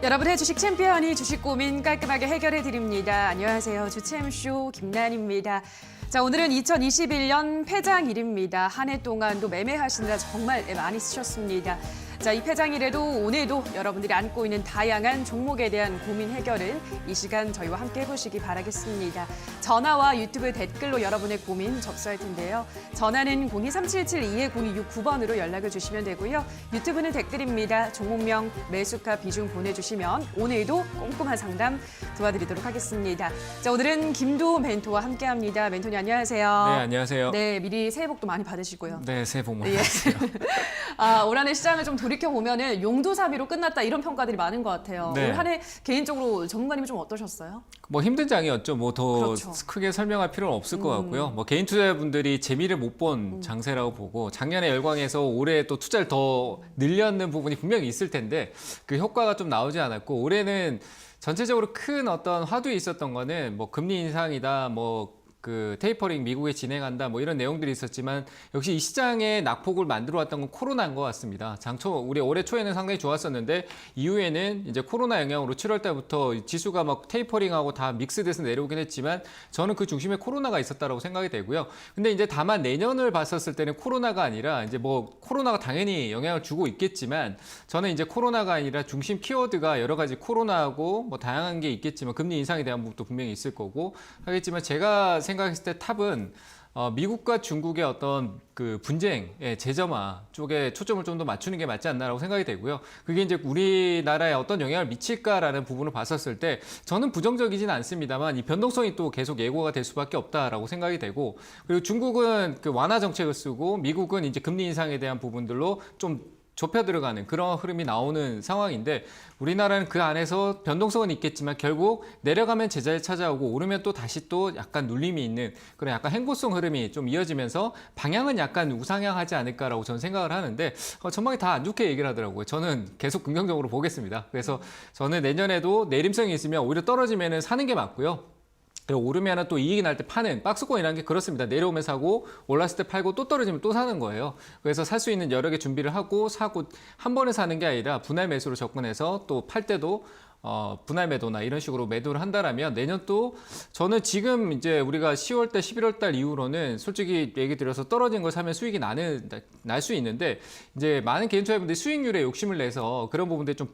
여러분의 주식 챔피언이 주식 고민 깔끔하게 해결해 드립니다. 안녕하세요. 주챔쇼 김난입니다. 자, 오늘은 2021년 폐장일입니다. 한 해 동안도 매매하시느라 정말 많이 쓰셨습니다. 자, 이 폐장일에도 오늘도 여러분들이 안고 있는 다양한 종목에 대한 고민 해결을 이 시간 저희와 함께 해보시기 바라겠습니다. 전화와 유튜브 댓글로 여러분의 고민 접수할 텐데요. 전화는 023772-0269번으로 연락을 주시면 되고요. 유튜브는 댓글입니다. 종목명, 매수가, 비중 보내주시면 오늘도 꼼꼼한 상담 도와드리도록 하겠습니다. 자, 오늘은 김도우 멘토와 함께합니다. 멘토님 안녕하세요. 네, 안녕하세요. 네, 미리 새해 복도 많이 받으시고요. 네, 새해 복 많이 받으세요. 올 한해 시장을 좀 돌이켜보면은 용두사미로 끝났다 이런 평가들이 많은 것 같아요. 네. 올 한 해 개인적으로 전문가님이 좀 어떠셨어요? 뭐 힘든 장이었죠. 뭐 더 그렇죠. 크게 설명할 필요는 없을 것 같고요. 뭐 개인 투자자분들이 재미를 못 본 장세라고 보고 작년에 열광해서 올해 또 투자를 더 늘렸는 부분이 분명히 있을 텐데 그 효과가 좀 나오지 않았고 올해는 전체적으로 큰 어떤 화두에 있었던 거는 뭐 금리 인상이다, 뭐 그 테이퍼링 미국에 진행한다 뭐 이런 내용들이 있었지만 역시 이 시장의 낙폭을 만들어 왔던 건 코로나인 것 같습니다. 장초 우리 올해 초에는 상당히 좋았었는데 이후에는 이제 코로나 영향으로 7월 달부터 지수가 막 테이퍼링하고 다 믹스돼서 내려오긴 했지만 저는 그 중심에 코로나가 있었다라고 생각이 되고요. 근데 이제 다만 내년을 봤었을 때는 코로나가 아니라 이제 뭐 코로나가 당연히 영향을 주고 있겠지만 저는 이제 코로나가 아니라 중심 키워드가 여러 가지 코로나하고 뭐 다양한 게 있겠지만 금리 인상에 대한 부분도 분명히 있을 거고 하겠지만 제가 생각했을 때 탑은 미국과 중국의 어떤 그 분쟁의 재점화 쪽에 초점을 좀 더 맞추는 게 맞지 않나라고 생각이 되고요. 그게 이제 우리나라에 어떤 영향을 미칠까라는 부분을 봤었을 때 저는 부정적이진 않습니다만 이 변동성이 또 계속 예고가 될 수밖에 없다라고 생각이 되고 그리고 중국은 그 완화 정책을 쓰고 미국은 이제 금리 인상에 대한 부분들로 좀 좁혀 들어가는 그런 흐름이 나오는 상황인데 우리나라는 그 안에서 변동성은 있겠지만 결국 내려가면 제자리 찾아오고 오르면 또 다시 또 약간 눌림이 있는 그런 약간 행보성 흐름이 좀 이어지면서 방향은 약간 우상향하지 않을까라고 저는 생각을 하는데 전망이 다 안 좋게 얘기를 하더라고요. 저는 계속 긍정적으로 보겠습니다. 그래서 저는 내년에도 내림성이 있으면 오히려 떨어지면 사는 게 맞고요. 오르면 또 이익이 날 때 파는 박스권이라는 게 그렇습니다. 내려오면 사고 올랐을 때 팔고 또 떨어지면 또 사는 거예요. 그래서 살 수 있는 여러 개 준비를 하고 사고 한 번에 사는 게 아니라 분할 매수로 접근해서 또 팔 때도 분할 매도나 이런 식으로 매도를 한다라면 내년 또 저는 지금 이제 우리가 10월 달, 11월 달 이후로는 솔직히 얘기 드려서 떨어진 걸 사면 수익이 날 수 있는데 이제 많은 개인 투자자분들이 수익률에 욕심을 내서 그런 부분들이 좀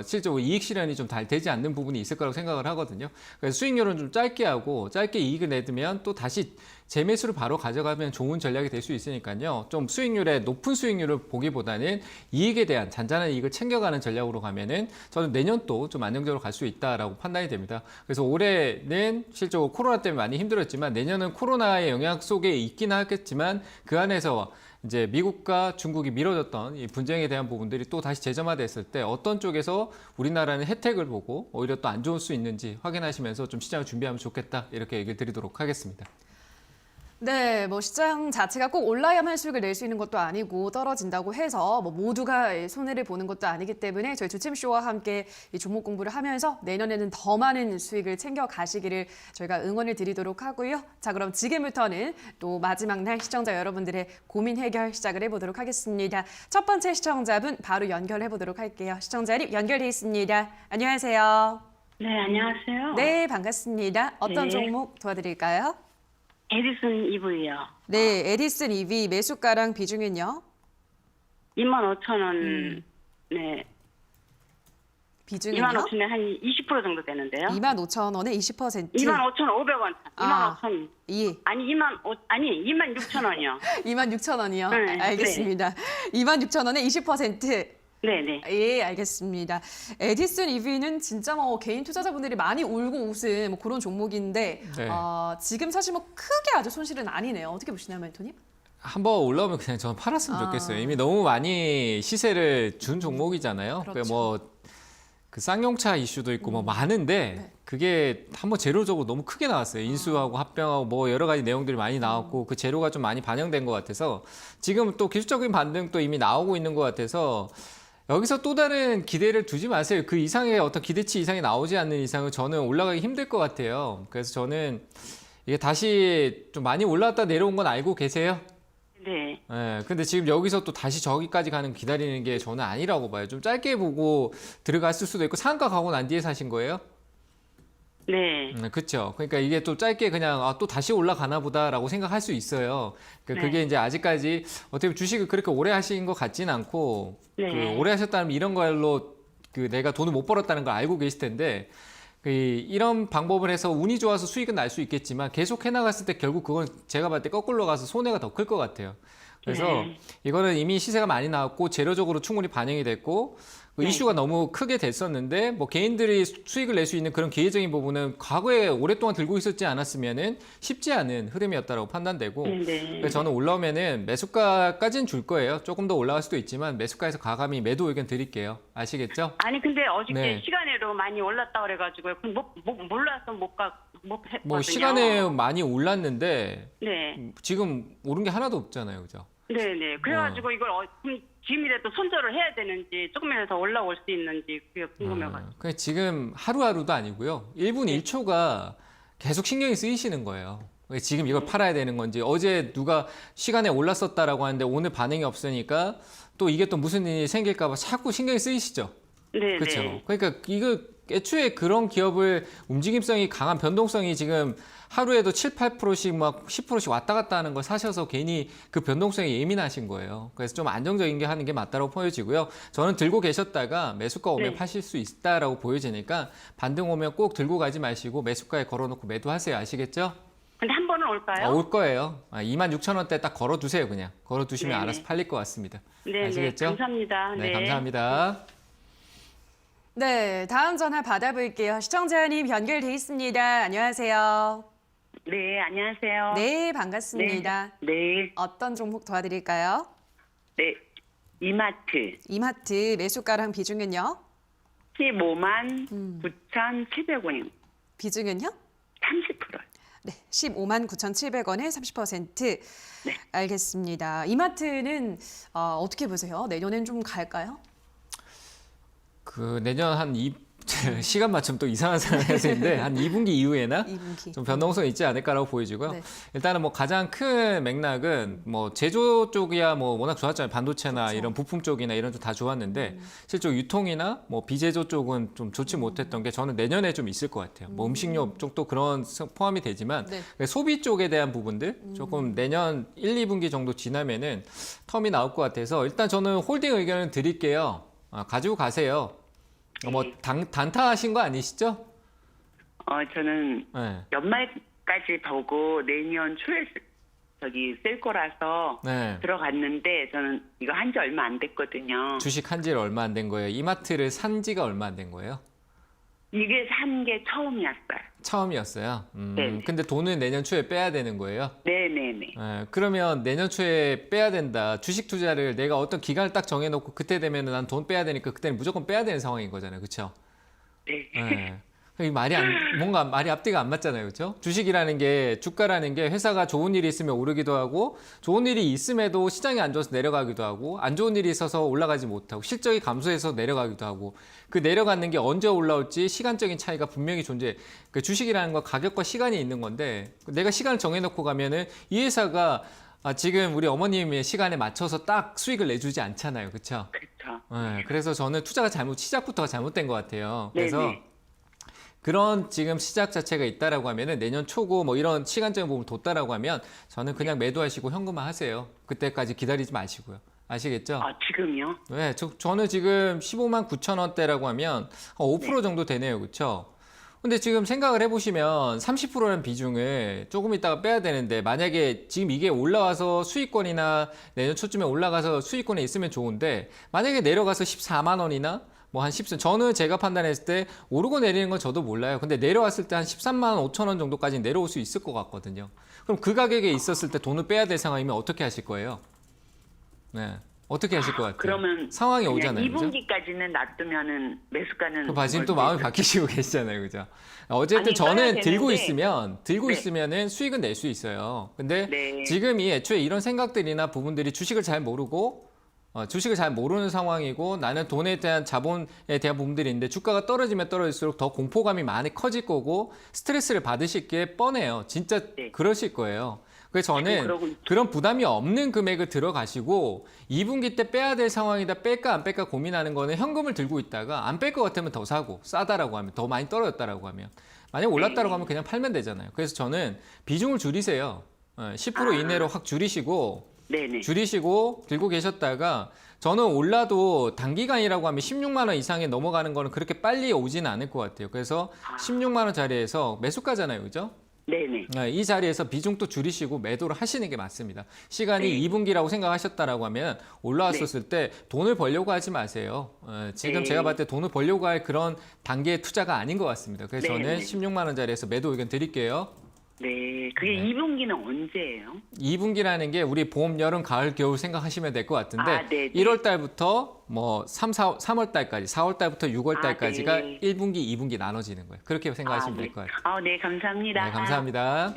실제로 이익 실현이 좀 잘 되지 않는 부분이 있을 거라고 생각을 하거든요. 그래서 수익률은 좀 짧게 하고 짧게 이익을 내두면 또 다시 재매수를 바로 가져가면 좋은 전략이 될 수 있으니까요. 좀 수익률의 높은 수익률을 보기보다는 이익에 대한 잔잔한 이익을 챙겨가는 전략으로 가면은 저는 내년도 좀 안정적으로 갈 수 있다라고 판단이 됩니다. 그래서 올해는 실제로 코로나 때문에 많이 힘들었지만 내년은 코로나의 영향 속에 있긴 하겠지만 그 안에서 이제 미국과 중국이 미뤄졌던 이 분쟁에 대한 부분들이 또 다시 재점화됐을 때 어떤 쪽에서 우리나라는 혜택을 보고 오히려 또 안 좋을 수 있는지 확인하시면서 좀 시장을 준비하면 좋겠다 이렇게 얘기를 드리도록 하겠습니다. 네, 뭐 시장 자체가 꼭 올라야만 수익을 낼 수 있는 것도 아니고 떨어진다고 해서 뭐 모두가 손해를 보는 것도 아니기 때문에 저희 주챔쇼와 함께 이 종목 공부를 하면서 내년에는 더 많은 수익을 챙겨 가시기를 저희가 응원을 드리도록 하고요. 자, 그럼 지금부터는 또 마지막 날 시청자 여러분들의 고민 해결 시작을 해보도록 하겠습니다. 첫 번째 시청자분 바로 연결해 보도록 할게요. 시청자님 연결돼 있습니다. 안녕하세요. 네, 안녕하세요. 네, 반갑습니다. 어떤 네. 종목 도와드릴까요? 에디슨 EV요. 네, 에디슨 EV 매수가랑 비중은요? 25,000원, 네. 비중은요? 25,000원에 한 20% 정도 되는데요. 25,000원에 20%. 25,500원. 아. 25,000원. 예. 아니, 26,000원이요. 26,000원이요. 네, 알겠습니다. 26,000원에 20%. 네네. 예, 알겠습니다. 에디슨 EV는 진짜 뭐 개인 투자자분들이 많이 울고 웃은 뭐 그런 종목인데 네. 지금 사실 뭐 크게 아주 손실은 아니네요. 어떻게 보시나요, 멘토님? 한번 올라오면 그냥 저는 팔았으면 좋겠어요. 이미 너무 많이 시세를 준 종목이잖아요. 그렇죠. 뭐그 쌍용차 이슈도 있고 뭐 많은데 네. 그게 한번 재료적으로 너무 크게 나왔어요. 인수하고 합병하고 뭐 여러 가지 내용들이 많이 나왔고 그 재료가 좀 많이 반영된 것 같아서 지금 또 기술적인 반등도 이미 나오고 있는 것 같아서 여기서 또 다른 기대를 두지 마세요. 그 이상의 어떤 기대치 이상이 나오지 않는 이상은 저는 올라가기 힘들 것 같아요. 그래서 저는 이게 다시 좀 많이 올라왔다 내려온 건 알고 계세요? 네. 예, 근데 지금 여기서 또 다시 저기까지 가는 거 기다리는 게 저는 아니라고 봐요. 좀 짧게 보고 들어갔을 수도 있고 상가 가고 난 뒤에 사신 거예요? 네. 그렇죠. 그러니까 이게 또 짧게 그냥 또 다시 올라가나 보다라고 생각할 수 있어요. 그러니까 네. 그게 이제 아직까지 어떻게 보면 주식을 그렇게 오래 하신 것 같진 않고 네. 그 오래 하셨다면 이런 걸로 그 내가 돈을 못 벌었다는 걸 알고 계실 텐데 이런 방법을 해서 운이 좋아서 수익은 날 수 있겠지만 계속 해나갔을 때 결국 그건 제가 봤을 때 거꾸로 가서 손해가 더 클 것 같아요. 그래서 네. 이거는 이미 시세가 많이 나왔고 재료적으로 충분히 반영이 됐고 그 네. 이슈가 너무 크게 됐었는데 뭐 개인들이 수익을 낼 수 있는 그런 기회적인 부분은 과거에 오랫동안 들고 있었지 않았으면은 쉽지 않은 흐름이었다고 판단되고 네. 그래서 저는 올라오면은 매수가까지는 줄 거예요. 조금 더 올라갈 수도 있지만 매수가에서 과감히 매도 의견 드릴게요. 아시겠죠? 아니 근데 어저께 네. 시간으로 많이 올랐다 그래가지고 몰라서 못 했거든요. 뭐 시간에 많이 올랐는데 네. 지금 오른 게 하나도 없잖아요, 그죠? 네네. 그래가지고 이걸 지금이라도 손절을 해야 되는지 조금이라도 더 올라올 수 있는지 그게 궁금해가지고. 그냥 지금 하루하루도 아니고요. 1분 네. 1초가 계속 신경이 쓰이시는 거예요. 지금 이걸 팔아야 되는 건지 어제 누가 시간에 올랐었다라고 하는데 오늘 반응이 없으니까 또 이게 또 무슨 일이 생길까 봐 자꾸 신경이 쓰이시죠. 네네. 그렇죠. 그러니까 이거 애초에 그런 기업을 움직임성이 강한 변동성이 지금 하루에도 7, 8%씩 막 10%씩 왔다 갔다 하는 걸 사셔서 괜히 그 변동성에 예민하신 거예요. 그래서 좀 안정적인 게 하는 게 맞다고 보여지고요. 저는 들고 계셨다가 매수가 오면 네. 파실 수 있다라고 보여지니까 반등 오면 꼭 들고 가지 마시고 매수가에 걸어놓고 매도하세요. 아시겠죠? 근데 한 번은 올까요? 올 거예요. 26,000원대 딱 걸어두세요. 그냥 걸어두시면 네네. 알아서 팔릴 것 같습니다. 네네. 아시겠죠? 감사합니다. 네, 감사합니다. 네, 다음 전화 받아볼게요. 시청자님 연결돼 있습니다. 안녕하세요. 네, 안녕하세요. 네, 반갑습니다. 네. 어떤 종목 도와드릴까요? 네. 이마트 이마트 매수가랑 비중은요? 15만 9,700원이요. 비중은요? 30%요. 네, 15만 9,700원에 30%. 네. 알겠습니다. 이마트는 어떻게 보세요? 내년엔 좀 갈까요? 그 내년 시간 맞춤 또 이상한 상황에서인데 한 2분기 이후에나 2분기. 좀 변동성 있지 않을까라고 보여지고요. 네. 일단은 뭐 가장 큰 맥락은 뭐 제조 쪽이야 뭐 워낙 좋았잖아요. 반도체나 그렇죠. 이런 부품 쪽이나 이런 쪽 다 좋았는데 실제 유통이나 뭐 비제조 쪽은 좀 좋지 못했던 게 저는 내년에 좀 있을 것 같아요. 뭐 음식료 쪽도 그런 포함이 되지만 네. 소비 쪽에 대한 부분들 조금 내년 1, 2분기 정도 지나면은 텀이 나올 것 같아서 일단 저는 홀딩 의견을 드릴게요. 가지고 가세요. 뭐 단타하신 거 아니시죠? 저는 네. 연말까지 보고 내년 초에 쓸 거라서 네. 들어갔는데 저는 이거 한 지 얼마 안 됐거든요. 주식 한 지 얼마 안 된 거예요? 이마트를 산 지가 얼마 안 된 거예요? 이게 산 게 처음이었어요. 처음이었어요. 네. 근데 돈은 내년 초에 빼야 되는 거예요? 네네네. 그러면 내년 초에 빼야 된다. 주식 투자를 내가 어떤 기간을 딱 정해놓고 그때 되면 난 돈 빼야 되니까 그때는 무조건 빼야 되는 상황인 거잖아요. 그렇죠? 네. 이 뭔가 말이 앞뒤가 안 맞잖아요. 그렇죠? 주식이라는 게 주가라는 게 회사가 좋은 일이 있으면 오르기도 하고 좋은 일이 있음에도 시장이 안 좋아서 내려가기도 하고 안 좋은 일이 있어서 올라가지 못하고 실적이 감소해서 내려가기도 하고 그 내려가는 게 언제 올라올지 시간적인 차이가 분명히 존재해. 그 주식이라는 건 가격과 시간이 있는 건데 내가 시간을 정해놓고 가면은 이 회사가 지금 우리 어머님의 시간에 맞춰서 딱 수익을 내주지 않잖아요. 그렇죠? 그렇죠. 그래서 저는 투자가 시작부터가 잘못된 것 같아요. 그래서 네네. 그런 지금 시작 자체가 있다라고 하면은 내년 초고 뭐 이런 시간적인 부분을 뒀다라고 하면 저는 그냥 매도하시고 현금화 하세요. 그때까지 기다리지 마시고요. 아시겠죠? 지금요? 네, 저는 지금 15만 9천 원대라고 하면 한 5% 정도 되네요. 그렇죠? 근데 지금 생각을 해보시면 30%라는 비중을 조금 있다가 빼야 되는데 만약에 지금 이게 올라와서 수익권이나 내년 초쯤에 올라가서 수익권에 있으면 좋은데 만약에 내려가서 14만 원이나 뭐 한 10, 저는 제가 판단했을 때 오르고 내리는 건 저도 몰라요. 근데 내려왔을 때 한 13만 5천 원 정도까지 내려올 수 있을 것 같거든요. 그럼 그 가격에 있었을 때 돈을 빼야 될 상황이면 어떻게 하실 거예요? 네. 어떻게 하실 것 같아요? 그러면 상황이 오잖아요. 그죠? 2분기까지는 놔두면은 매수가는 지금 또 마음이 바뀌시고 계시잖아요. 그죠? 어쨌든 아니, 저는 써야 들고 되는데. 네. 있으면은 수익은 낼 수 있어요. 근데 네. 지금 애초에 이런 생각들이나 부분들이 주식을 잘 모르고 주식을 잘 모르는 상황이고 나는 돈에 대한 자본에 대한 부분들이 있는데 주가가 떨어지면 떨어질수록 더 공포감이 많이 커질 거고 스트레스를 받으실 게 뻔해요. 진짜 네. 그러실 거예요. 그래서 지금 저는 그러고 있죠. 그런 부담이 없는 금액을 들어가시고 2분기 때 빼야 될 상황이다 뺄까 안 뺄까 고민하는 거는 현금을 들고 있다가 안 뺄 것 같으면 더 사고 싸다라고 하면 더 많이 떨어졌다라고 하면 만약 올랐다라고 하면 그냥 팔면 되잖아요. 그래서 저는 비중을 줄이세요. 10% 이내로 확 네네. 줄이시고 들고 계셨다가 저는 올라도 단기간이라고 하면 16만 원 이상에 넘어가는 거는 그렇게 빨리 오지는 않을 것 같아요. 그래서 16만 원 자리에서 매수가잖아요. 그죠? 네네. 이 자리에서 비중도 줄이시고 매도를 하시는 게 맞습니다. 시간이 네. 2분기라고 생각하셨다라고 하면 올라왔었을 때 돈을 벌려고 하지 마세요. 지금 네. 제가 봤을 때 돈을 벌려고 할 그런 단계의 투자가 아닌 것 같습니다. 그래서 네, 저는 네. 16만 원 자리에서 매도 의견 드릴게요. 네. 그게 2분기는 언제예요? 2분기라는 게 우리 봄, 여름, 가을, 겨울 생각하시면 될 것 같은데 아, 네네. 1월 달부터 뭐 3월 달까지, 4월 달부터 6월 달까지가 네. 1분기, 2분기 나눠지는 거예요. 그렇게 생각하시면 네. 될 것 같아요. 네, 감사합니다. 네, 감사합니다.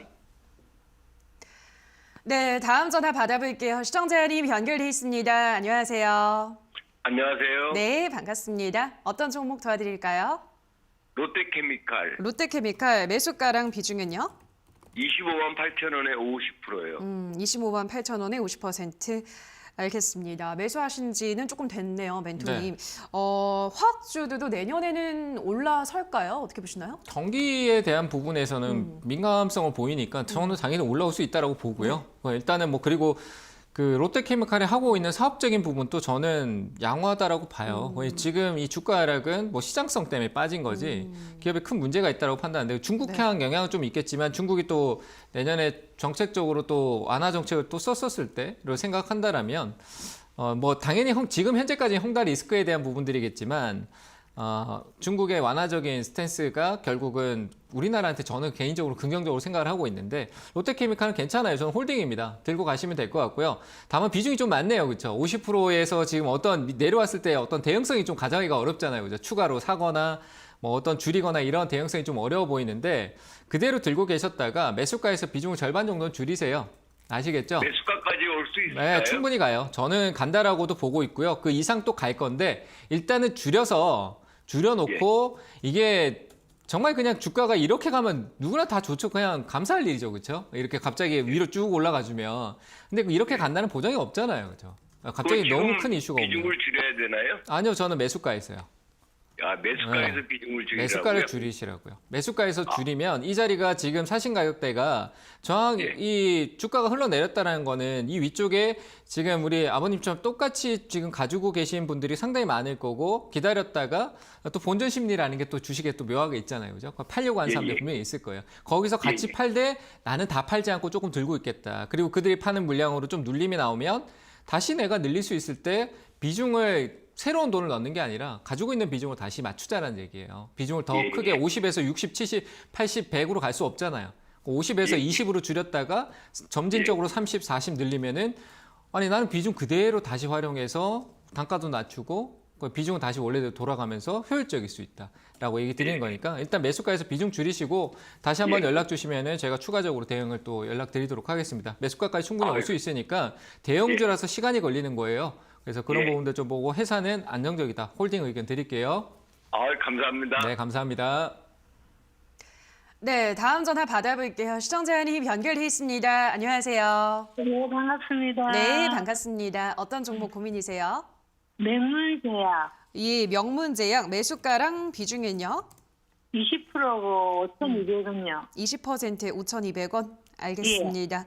네, 다음 전화 받아볼게요. 시청자님 연결돼 있습니다. 안녕하세요. 안녕하세요. 네, 반갑습니다. 어떤 종목 도와드릴까요? 롯데케미칼 롯데케미칼 매수가랑 비중은요? 25만 8천 원에 50%예요. 25만 8천 원에 50%. 알겠습니다. 매수하신 지는 조금 됐네요, 멘토님. 화학주들도 내년에는 올라설까요? 어떻게 보시나요? 경기에 대한 부분에서는 민감성을 보이니까 저는 당연히 올라올 수 있다라고 보고요. 일단은 뭐 그리고 그 롯데케미칼이 하고 있는 사업적인 부분도 저는 양호하다라고 봐요. 지금 이 주가 하락은 뭐 시장성 때문에 빠진 거지 기업에 큰 문제가 있다고 판단하는데 중국향 영향은 좀 있겠지만 중국이 또 내년에 정책적으로 또 완화 정책을 또 썼었을 때를 생각한다라면 뭐 당연히 지금 현재까지 홍다 리스크에 대한 부분들이겠지만 중국의 완화적인 스탠스가 결국은 우리나라한테 저는 개인적으로 긍정적으로 생각을 하고 있는데 롯데케미칼은 괜찮아요. 저는 홀딩입니다. 들고 가시면 될 것 같고요. 다만 비중이 좀 많네요. 그렇죠? 50%에서 지금 어떤 내려왔을 때 어떤 대응성이 좀 가져가기가 어렵잖아요. 그죠? 추가로 사거나 뭐 어떤 줄이거나 이런 대응성이 좀 어려워 보이는데 그대로 들고 계셨다가 매수가에서 비중을 절반 정도는 줄이세요. 아시겠죠? 매수가까지 올 수 있을까요? 네, 충분히 가요. 저는 간다라고도 보고 있고요. 그 이상 또 갈 건데 일단은 줄여놓고 이게 정말 그냥 주가가 이렇게 가면 누구나 다 좋죠. 그냥 감사할 일이죠. 그렇죠? 이렇게 갑자기 위로 쭉 올라가주면. 근데 이렇게 간다는 보장이 없잖아요. 그렇죠? 갑자기 그럼 너무 지금 큰 이슈가 오면. 비중을 줄여야 되나요? 아니요. 저는 매수가에서요. 매수가에서 네. 비중을 줄이라고요? 매수가를 줄이시라고요. 매수가에서 줄이면 이 자리가 지금 사신 가격대가 정확히 이 주가가 흘러내렸다는 거는 이 위쪽에 지금 우리 아버님처럼 똑같이 지금 가지고 계신 분들이 상당히 많을 거고 기다렸다가 또 본전 심리라는 게 또 주식에 또 묘하게 있잖아요. 그죠? 팔려고 하는 사람들 분명히 있을 거예요. 거기서 같이 팔되 나는 다 팔지 않고 조금 들고 있겠다. 그리고 그들이 파는 물량으로 좀 눌림이 나오면 다시 내가 늘릴 수 있을 때 비중을 새로운 돈을 넣는 게 아니라 가지고 있는 비중을 다시 맞추자라는 얘기예요. 비중을 더 크게 50에서 60, 70, 80, 100으로 갈 수 없잖아요. 50에서 20으로 줄였다가 점진적으로 30, 40 늘리면은 아니 나는 비중 그대로 다시 활용해서 단가도 낮추고 비중은 다시 원래대로 돌아가면서 효율적일 수 있다라고 얘기 드리는 거니까 일단 매수가에서 비중 줄이시고 다시 한번 연락 주시면은 제가 추가적으로 대응을 또 연락 드리도록 하겠습니다. 매수가까지 충분히 올 수 있으니까 대형주라서 시간이 걸리는 거예요. 그래서 그런 부분들 좀 보고 회사는 안정적이다. 홀딩 의견 드릴게요. 감사합니다. 네, 감사합니다. 네, 다음 전화 받아볼게요. 시청자님 연결돼 있습니다. 안녕하세요. 네, 반갑습니다. 네, 반갑습니다. 어떤 종목 고민이세요? 맹물제약 이 명문제약 매수가랑 비중은요? 20%고 5,200원요. 20%에 5,200원. 알겠습니다.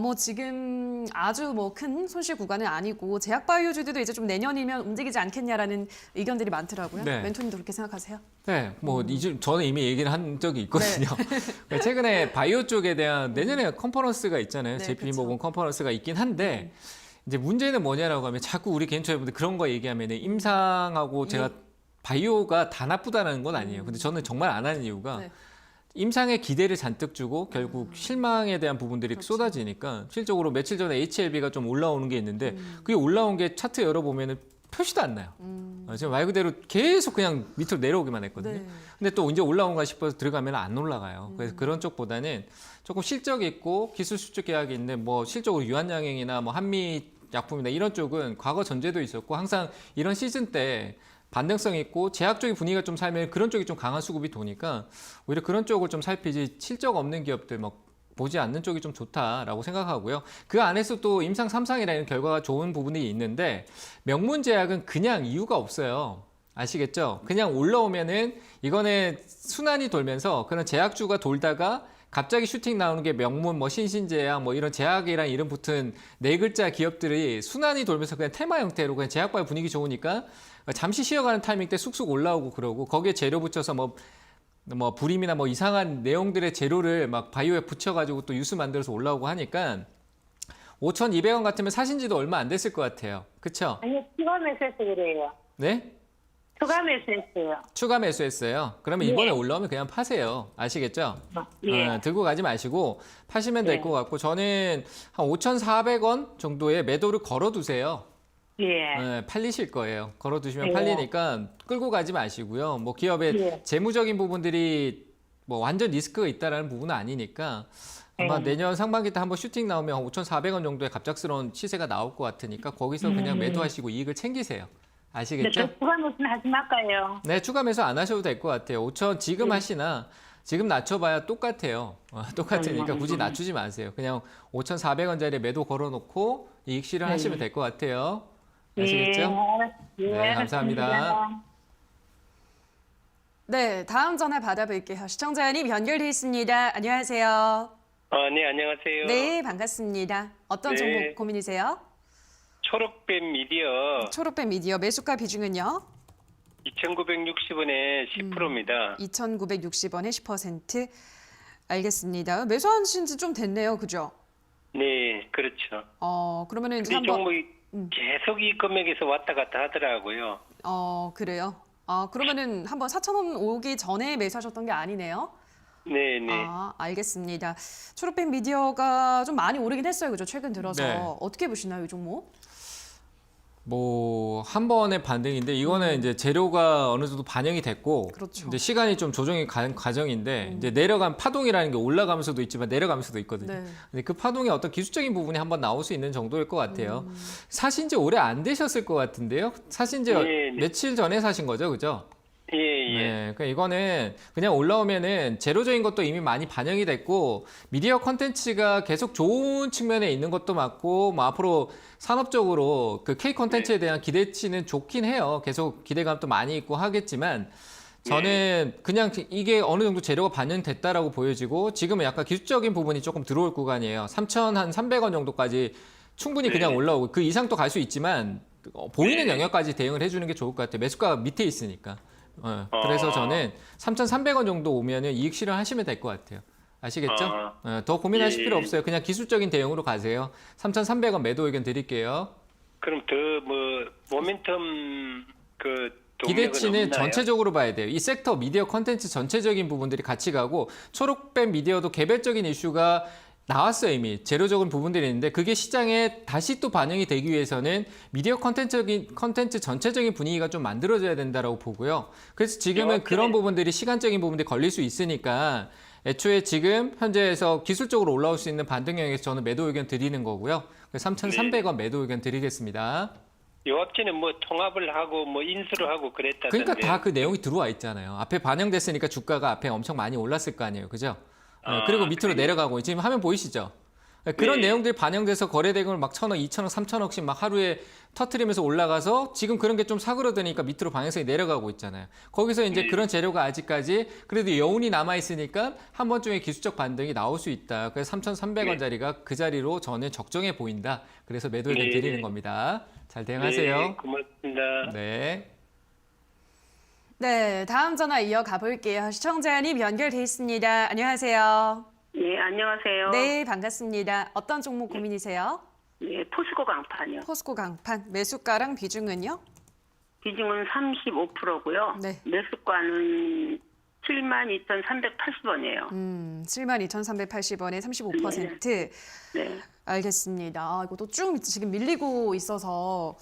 뭐 지금 아주 뭐 큰 손실 구간은 아니고 제약바이오주들도 이제 좀 내년이면 움직이지 않겠냐라는 의견들이 많더라고요. 네. 멘토님도 그렇게 생각하세요? 네, 뭐 저는 이미 얘기를 한 적이 있거든요. 최근에 바이오 쪽에 대한 내년에 컨퍼런스가 있잖아요. 네, JP 그쵸. 모건 컨퍼런스가 있긴 한데 이제 문제는 뭐냐라고 하면 자꾸 우리 개인 투자자분들 그런 거 얘기하면 임상하고 제가 바이오가 다 나쁘다는 건 아니에요. 근데 저는 정말 안 하는 이유가 네. 임상에 기대를 잔뜩 주고 결국 실망에 대한 부분들이 그렇죠. 쏟아지니까 실적으로 며칠 전에 HLB가 좀 올라오는 게 있는데 그게 올라온 게 차트 열어보면은 표시도 안 나요. 지금 말 그대로 계속 그냥 밑으로 내려오기만 했거든요. 네. 근데 또 이제 올라온가 싶어서 들어가면 안 올라가요. 그래서 그런 쪽보다는 조금 실적 있고 기술 수출 계약이 있는데 뭐 실적으로 유한양행이나 뭐 한미 약품이나 이런 쪽은 과거 전제도 있었고 항상 이런 시즌 때 반등성 있고 제약 쪽의 분위기가 좀 살면 그런 쪽이 좀 강한 수급이 도니까 오히려 그런 쪽을 좀 살피지 실적 없는 기업들 뭐 보지 않는 쪽이 좀 좋다라고 생각하고요. 그 안에서 또 임상 3상이라는 결과가 좋은 부분이 있는데 명문 제약은 그냥 이유가 없어요. 아시겠죠? 그냥 올라오면은 이거는 순환이 돌면서 그런 제약주가 돌다가 갑자기 슈팅 나오는 게 명문, 뭐 신신제약, 뭐 이런 제약이랑 이름 붙은 네 글자 기업들이 순환이 돌면서 그냥 테마 형태로 그냥 제약바의 분위기 좋으니까 잠시 쉬어가는 타이밍 때 쑥쑥 올라오고 그러고 거기에 재료 붙여서 뭐 불임이나 뭐 이상한 내용들의 재료를 막 바이오에 붙여가지고 또 유수 만들어서 올라오고 하니까 5,200원 같으면 사신 지도 얼마 안 됐을 것 같아요. 그쵸? 아니요, 추가 매수해서 그래요. 네? 추가 매수했어요. 추가 매수했어요. 그러면 네. 이번에 올라오면 그냥 파세요. 아시겠죠? 예. 들고 가지 마시고 파시면 될 네. 것 같고 저는 한 5,400원 정도의 매도를 걸어두세요. 예. 팔리실 거예요. 걸어두시면 네. 팔리니까 끌고 가지 마시고요. 뭐 기업의 네. 재무적인 부분들이 뭐 완전 리스크가 있다라는 부분은 아니니까 아마 네. 내년 상반기 때 한번 슈팅 나오면 한 5,400원 정도의 갑작스러운 시세가 나올 것 같으니까 거기서 그냥 매도하시고 이익을 챙기세요. 근데 아시겠죠? 저 추가 매수는 하지 말까요? 네, 추가 매수 안 하셔도 될 것 같아요. 5천 지금 하시나 지금 낮춰봐야 똑같아요. 똑같으니까 굳이 낮추지 마세요. 그냥 5,400원짜리 매도 걸어놓고 이익 실현하시면 될 것 같아요. 아시겠죠? 예. 네, 감사합니다. 네, 다음 전화 받아볼게요. 시청자님 연결돼 있습니다. 안녕하세요. 네, 안녕하세요. 네, 반갑습니다. 어떤 네. 종목 고민이세요? 초록뱀 미디어 초록뱀 미디어 매수가 비중은요? 2,960원에 10%입니다. 2,960원에 10%. 알겠습니다. 매수하신 지 좀 됐네요. 그죠? 네, 그렇죠. 그러면은 이제 이 한번 종목이 계속 이 금액에서 왔다 갔다 하더라고요. 그래요. 그러면은 한번 4,000원 오기 전에 매수하셨던 게 아니네요. 네, 네. 알겠습니다. 초록뱀 미디어가 좀 많이 오르긴 했어요. 그죠? 최근 들어서. 네. 어떻게 보시나요, 이 종목? 뭐 한 번의 반등인데 이거는 이제 재료가 어느 정도 반영이 됐고 그렇죠. 이제 시간이 좀 조정이 가는 과정인데 이제 내려간 파동이라는 게 올라가면서도 있지만 내려가면서도 있거든요. 네. 근데 그 파동의 어떤 기술적인 부분이 한번 나올 수 있는 정도일 것 같아요. 사신 지 오래 안 되셨을 것 같은데요. 사신 지 네, 네. 며칠 전에 사신 거죠, 그죠? 예, 예. 네, 그러니까 이거는 그냥 올라오면은 재료적인 것도 이미 많이 반영이 됐고 미디어 컨텐츠가 계속 좋은 측면에 있는 것도 맞고 뭐 앞으로 산업적으로 그 K 컨텐츠에 대한 기대치는 좋긴 해요. 계속 기대감도 많이 있고 하겠지만 저는 그냥 이게 어느 정도 재료가 반영됐다라고 보여지고 지금은 약간 기술적인 부분이 조금 들어올 구간이에요. 3,300원 정도까지 충분히 그냥 올라오고 그 이상 또 갈 수 있지만 보이는 영역까지 대응을 해주는 게 좋을 것 같아요. 매수가가 밑에 있으니까. 그래서 저는 3,300원 정도 오면은 이익 실현하시면 될 것 같아요. 아시겠죠? 더 고민하실 예. 필요 없어요. 그냥 기술적인 대응으로 가세요. 3,300원 매도 의견 드릴게요. 그럼 더 뭐 모멘텀 그 동력은 기대치는 없나요? 전체적으로 봐야 돼요. 이 섹터 미디어 컨텐츠 전체적인 부분들이 같이 가고 초록뱀 미디어도 개별적인 이슈가 나왔어요. 이미 재료적인 부분들이 있는데 그게 시장에 다시 또 반영이 되기 위해서는 미디어 컨텐츠 전체적인 분위기가 좀 만들어져야 된다라고 보고요. 그래서 지금은 그런 부분들이 시간적인 부분들이 걸릴 수 있으니까 애초에 지금 현재에서 기술적으로 올라올 수 있는 반등 영역에서 저는 매도 의견 드리는 거고요. 3,300원 매도 의견 드리겠습니다. 요 앞전에 뭐 통합을 하고 뭐 인수를 하고 그랬다던데. 그러니까 다 그 내용이 들어와 있잖아요. 앞에 반영됐으니까 주가가 앞에 엄청 많이 올랐을 거 아니에요. 그죠? 그리고 밑으로 내려가고 지금 화면 보이시죠? 그런 네. 내용들이 반영돼서 거래 대금을 막 1,000억, 2,000억, 3,000억씩 막 하루에 터트리면서 올라가서 지금 그런 게 좀 사그러드니까 밑으로 방향성이 내려가고 있잖아요. 거기서 이제 그런 재료가 아직까지 그래도 여운이 남아 있으니까 한 번쯤에 기술적 반등이 나올 수 있다. 그래서 3,300원짜리가 그 자리로 저는 적정해 보인다. 그래서 매도 의견 드리는 겁니다. 잘 대응하세요. 네, 고맙습니다. 네. 네, 다음 전화 이어가 볼게요. 시청자님 연결돼 있습니다. 안녕하세요. 네, 안녕하세요. 네, 반갑습니다. 어떤 종목 고민이세요? 네, 포스코 강판이요. 포스코 강판 매수가랑 비중은요? 비중은 35%고요. 네. 매수가는 72,380원이에요. 72,380원에 35%. 네. 알겠습니다. 이것도 쭉 지금 밀리고 있어서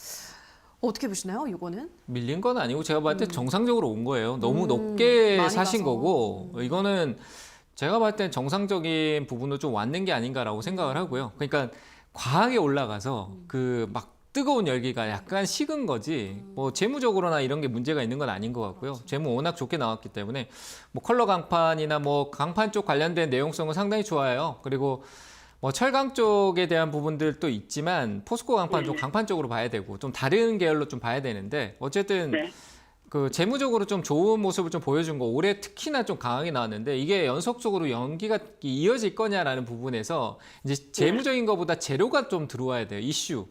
어떻게 보시나요, 이거는? 밀린 건 아니고 제가 봤을 때 정상적으로 온 거예요. 너무 높게 많이 사신 가서. 거고 이거는 제가 봤을 땐 정상적인 부분으로 좀 왔는 게 아닌가라고 생각을 하고요. 그러니까 과하게 올라가서 그 막 뜨거운 열기가 약간 식은 거지 뭐 재무적으로나 이런 게 문제가 있는 건 아닌 것 같고요. 재무 워낙 좋게 나왔기 때문에 뭐 컬러 강판이나 뭐 강판 쪽 관련된 내용성은 상당히 좋아요. 그리고 뭐 철강 쪽에 대한 부분들도 있지만 포스코 강판 좀 강판 쪽으로 봐야 되고 좀 다른 계열로 좀 봐야 되는데 어쨌든 네. 그 재무적으로 좀 좋은 모습을 좀 보여준 거 올해 특히나 좀 강하게 나왔는데 이게 연속적으로 연기가 이어질 거냐라는 부분에서 이제 재무적인 것보다 재료가 좀 들어와야 돼요. 이슈.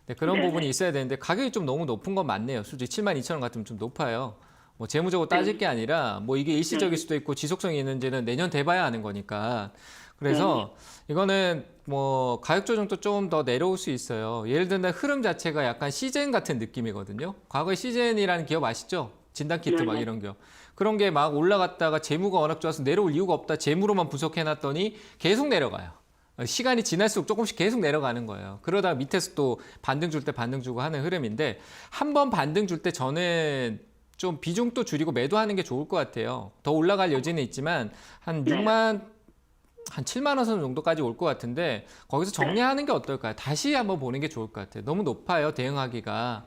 네, 그런 부분이 있어야 되는데 가격이 좀 너무 높은 건 맞네요. 솔직히 72,000원 같으면 좀 높아요. 뭐 재무적으로 따질 게 아니라 뭐 이게 일시적일 수도 있고 지속성이 있는지는 내년 돼봐야 아는 거니까. 그래서 이거는 뭐 가격 조정도 좀 더 내려올 수 있어요. 예를 들면 흐름 자체가 약간 시젠 같은 느낌이거든요. 과거에 시젠이라는 기업 아시죠? 진단키트 막 이런 기업. 그런 게 막 올라갔다가 재무가 워낙 좋아서 내려올 이유가 없다. 재무로만 분석해놨더니 계속 내려가요. 시간이 지날수록 조금씩 계속 내려가는 거예요. 그러다가 밑에서 또 반등 줄 때 반등 주고 하는 흐름인데 한 번 반등 줄 때 저는 좀 비중도 줄이고 매도하는 게 좋을 것 같아요. 더 올라갈 여지는 있지만 한 7만 원 선 정도까지 올 것 같은데 거기서 정리하는 게 어떨까요? 다시 한번 보는 게 좋을 것 같아요. 너무 높아요, 대응하기가.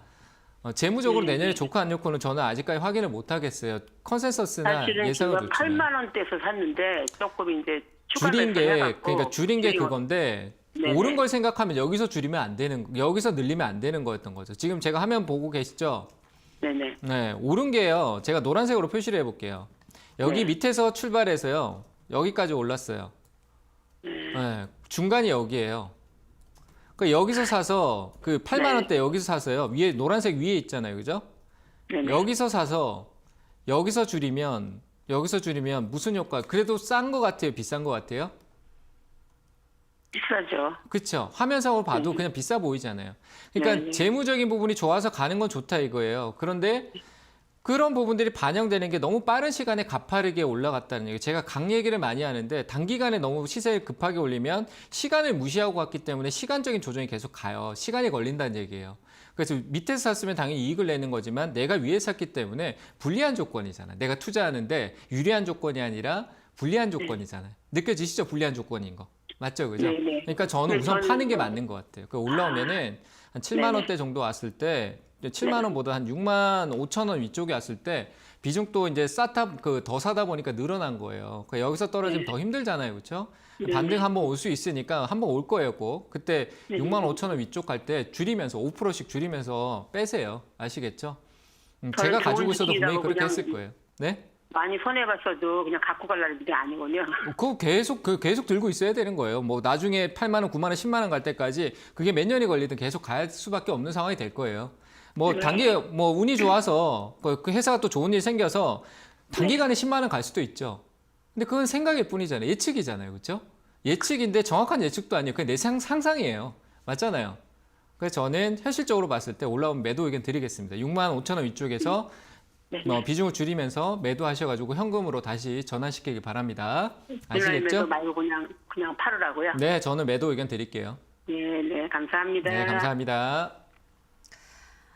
재무적으로 내년에 좋고 안 좋고는 저는 아직까지 확인을 못 하겠어요. 컨센서스나 사실은 예상을 지금 놓치면. 8만 원대에서 샀는데 조금 이제 추가 줄인 게 매수해갖고 그러니까 줄인 게 줄이고. 그건데 네네. 오른 걸 생각하면 여기서 줄이면 안 되는 여기서 늘리면 안 되는 거였던 거죠. 지금 제가 화면 보고 계시죠? 네네. 네, 오른 게요. 제가 노란색으로 표시를 해볼게요. 여기 네. 밑에서 출발해서요. 여기까지 올랐어요. 네, 중간이 여기예요. 그 여기서 사서 그 8만 원대 여기서 사서요. 위에 노란색 위에 있잖아요, 그죠? 네네. 여기서 사서 여기서 줄이면 무슨 효과? 그래도 싼 거 같아요, 비싼 거 같아요? 비싸죠. 그렇죠. 화면상으로 봐도 그냥 비싸 보이잖아요. 그러니까 네. 재무적인 부분이 좋아서 가는 건 좋다 이거예요. 그런데 그런 부분들이 반영되는 게 너무 빠른 시간에 가파르게 올라갔다는 얘기. 제가 강 얘기를 많이 하는데 단기간에 너무 시세를 급하게 올리면 시간을 무시하고 갔기 때문에 시간적인 조정이 계속 가요. 시간이 걸린다는 얘기예요. 그래서 밑에서 샀으면 당연히 이익을 내는 거지만 내가 위에 샀기 때문에 불리한 조건이잖아. 내가 투자하는데 유리한 조건이 아니라 불리한 조건이잖아요. 느껴지시죠? 불리한 조건인 거. 맞죠? 그죠? 네네. 그러니까 저는 네, 우선 저는 파는 게 뭐- 맞는 것 같아요. 그 올라오면은 한 7만 원대 정도 왔을 때 7만 원보다 한 6만 5천 원 위쪽에 왔을 때 비중도 이제 더 사다 보니까 늘어난 거예요. 그러니까 여기서 떨어지면 더 힘들잖아요. 그렇죠? 반등 한번 올 수 있으니까 한번 올 거예요. 꼭. 그때 6만 5천 원 위쪽 갈 때 줄이면서 5%씩 줄이면서 빼세요. 아시겠죠? 제가 저는 가지고 좋은 있어도 분명히 주식이라고 그렇게 그냥- 했을 거예요. 네? 많이 손해봤어도 그냥 갖고 가려는 게 아니군요. 그거 계속 들고 있어야 되는 거예요. 뭐 나중에 8만 원, 9만 원, 10만 원 갈 때까지 그게 몇 년이 걸리든 계속 갈 수밖에 없는 상황이 될 거예요. 뭐 단기 뭐 운이 좋아서 그 회사가 또 좋은 일 생겨서 단기간에 10만 원 갈 수도 있죠. 근데 그건 생각일 뿐이잖아요. 예측이잖아요. 그렇죠? 예측인데 정확한 예측도 아니에요. 그냥 내 상상이에요. 맞잖아요. 그래서 저는 현실적으로 봤을 때 올라오면 매도 의견 드리겠습니다. 6만 5천 원 위쪽에서 뭐 비중을 줄이면서 매도하셔가지고 현금으로 다시 전환시키길 바랍니다. 매도 아시겠죠? 말고 그냥 팔으라고요. 네, 저는 매도 의견 드릴게요. 네, 감사합니다. 네, 감사합니다.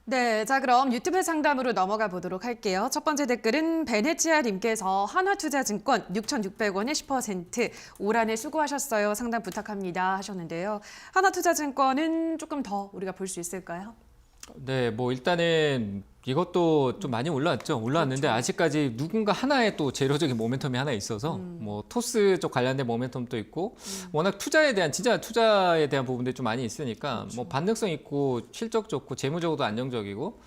네, 자 그럼 유튜브 상담으로 넘어가 보도록 할게요. 첫 번째 댓글은 베네치아님께서 한화투자증권 6,600원에 10% 올 한해 수고하셨어요. 상담 부탁합니다 하셨는데요. 한화투자증권은 조금 더 우리가 볼 수 있을까요? 네, 뭐 일단은 이것도 좀 많이 올랐죠. 올랐는데 아직까지 누군가 하나의 또 재료적인 모멘텀이 하나 있어서 뭐 토스 쪽 관련된 모멘텀도 있고 워낙 진짜 투자에 대한 부분들이 좀 많이 있으니까 뭐 반등성 있고 실적 좋고 재무적으로도 안정적이고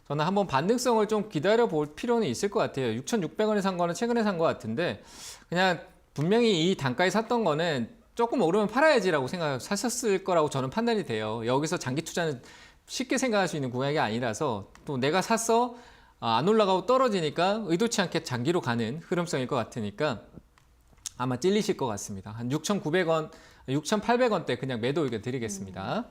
저는 한번 반등성을 좀 기다려 볼 필요는 있을 것 같아요. 6,600원에 산 거는 최근에 산 것 같은데 그냥 분명히 이 단가에 샀던 거는 조금 오르면 팔아야지라고 사셨을 거라고 저는 판단이 돼요. 여기서 장기 투자는 쉽게 생각할 수 있는 구간이 아니라서 또 내가 샀어 안 올라가고 떨어지니까 의도치 않게 장기로 가는 흐름성일 것 같으니까 아마 찔리실 것 같습니다. 한 6,900원, 6,800원대 그냥 매도 의견 드리겠습니다.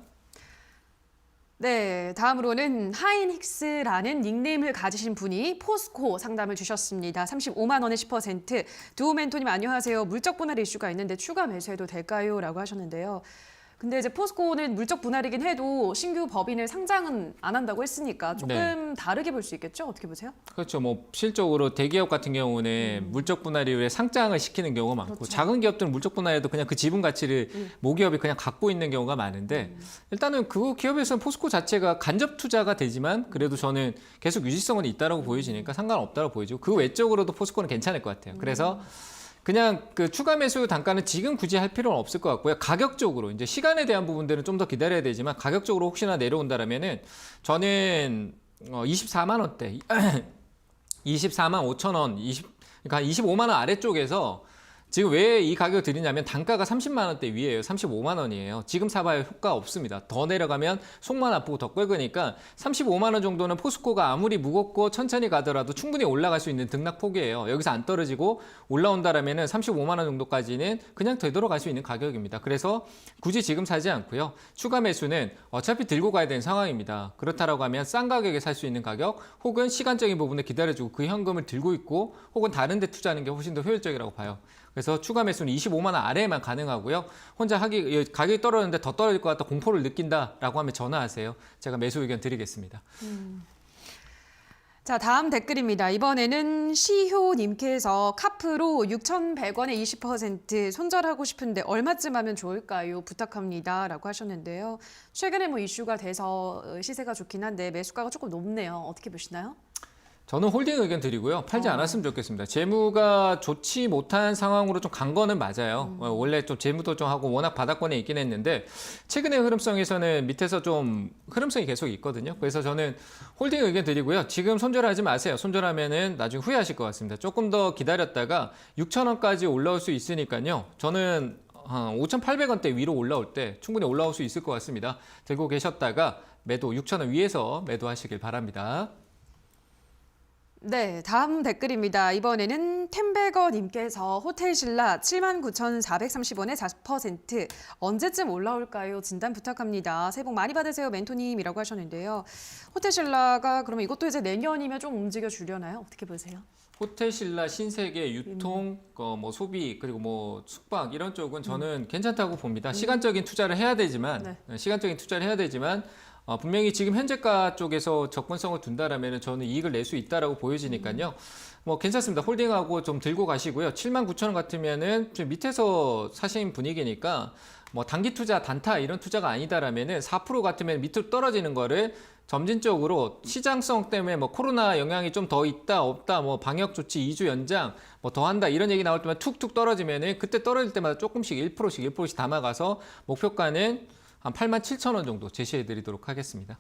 네, 다음으로는 하인힉스라는 닉네임을 가지신 분이 포스코 상담을 주셨습니다. 35만 원에 10%. 두오멘토님 안녕하세요. 물적 분할 이슈가 있는데 추가 매수해도 될까요? 라고 하셨는데요. 근데 이제 포스코는 물적 분할이긴 해도 신규 법인을 상장은 안 한다고 했으니까 조금 다르게 볼 수 있겠죠? 어떻게 보세요? 그렇죠. 뭐 실적으로 대기업 같은 경우는 물적 분할 이후에 상장을 시키는 경우가 많고 그렇죠. 작은 기업들은 물적 분할해도 그냥 그 지분 가치를 모기업이 그냥 갖고 있는 경우가 많은데 일단은 그 기업에서는 포스코 자체가 간접 투자가 되지만 그래도 저는 계속 유지성은 있다라고 보여지니까 상관없다고 보여지고 그 외적으로도 포스코는 괜찮을 것 같아요. 그래서 그냥 그 추가 매수 단가는 지금 굳이 할 필요는 없을 것 같고요. 가격적으로 이제 시간에 대한 부분들은 좀 더 기다려야 되지만 가격적으로 혹시나 내려온다라면은 저는 24만 원대, 24만 5천 원, 그러니까 25만 원 아래쪽에서 지금 왜 이 가격을 드리냐면 단가가 30만 원대 위에요. 35만 원이에요. 지금 사봐야 효과 없습니다. 더 내려가면 속만 아프고 더 끓으니까 35만 원 정도는 포스코가 아무리 무겁고 천천히 가더라도 충분히 올라갈 수 있는 등락폭이에요. 여기서 안 떨어지고 올라온다라면은 35만 원 정도까지는 그냥 되돌아갈 수 있는 가격입니다. 그래서 굳이 지금 사지 않고요. 추가 매수는 어차피 들고 가야 되는 상황입니다. 그렇다라고 하면 싼 가격에 살 수 있는 가격 혹은 시간적인 부분에 기다려주고 그 현금을 들고 있고 혹은 다른 데 투자하는 게 훨씬 더 효율적이라고 봐요. 그래서 추가 매수는 25만 원 아래에만 가능하고요. 혼자 가격이 떨어졌는데 더 떨어질 것 같다 공포를 느낀다라고 하면 전화하세요. 제가 매수 의견 드리겠습니다. 자, 다음 댓글입니다. 이번에는 시효님께서 카프로 6,100원에 20% 손절하고 싶은데 얼마쯤 하면 좋을까요? 부탁합니다. 라고 하셨는데요. 최근에 뭐 이슈가 돼서 시세가 좋긴 한데 매수가가 조금 높네요. 어떻게 보시나요? 저는 홀딩 의견 드리고요. 팔지 않았으면 좋겠습니다. 재무가 좋지 못한 상황으로 좀 간 거는 맞아요. 원래 좀 재무도 좀 하고 워낙 바닥권에 있긴 했는데 최근의 흐름성에서는 밑에서 좀 흐름성이 계속 있거든요. 그래서 저는 홀딩 의견 드리고요. 지금 손절하지 마세요. 손절하면은 나중에 후회하실 것 같습니다. 조금 더 기다렸다가 6,000원까지 올라올 수 있으니까요. 저는 5,800원대 위로 올라올 때 충분히 올라올 수 있을 것 같습니다. 들고 계셨다가 매도 6,000원 위에서 매도하시길 바랍니다. 네, 다음 댓글입니다. 이번에는 템베거님께서 호텔신라 79,430원에 40% 언제쯤 올라올까요? 진단 부탁합니다. 새해 복 많이 받으세요, 멘토님이라고 하셨는데요. 호텔신라가 그러면 이것도 이제 내년이면 좀 움직여 주려나요? 어떻게 보세요? 호텔신라, 신세계, 유통, 뭐 소비 그리고 뭐 숙박 이런 쪽은 저는 괜찮다고 봅니다. 시간적인 투자를 해야 되지만 분명히 지금 현재가 쪽에서 접근성을 둔다라면 저는 이익을 낼 수 있다라고 보여지니까요. 뭐 괜찮습니다. 홀딩하고 좀 들고 가시고요. 79,000원 같으면은 좀 밑에서 사신 분위기니까 뭐 단기 투자, 단타 이런 투자가 아니다라면은 4% 같으면 밑으로 떨어지는 거를 점진적으로 시장성 때문에 뭐 코로나 영향이 좀 더 있다 없다 뭐 방역 조치 2주 연장 뭐 더 한다 이런 얘기 나올 때마다 툭툭 떨어지면은 그때 떨어질 때마다 조금씩 1%씩 담아가서 목표가는 한 87,000원 정도 제시해 드리도록 하겠습니다.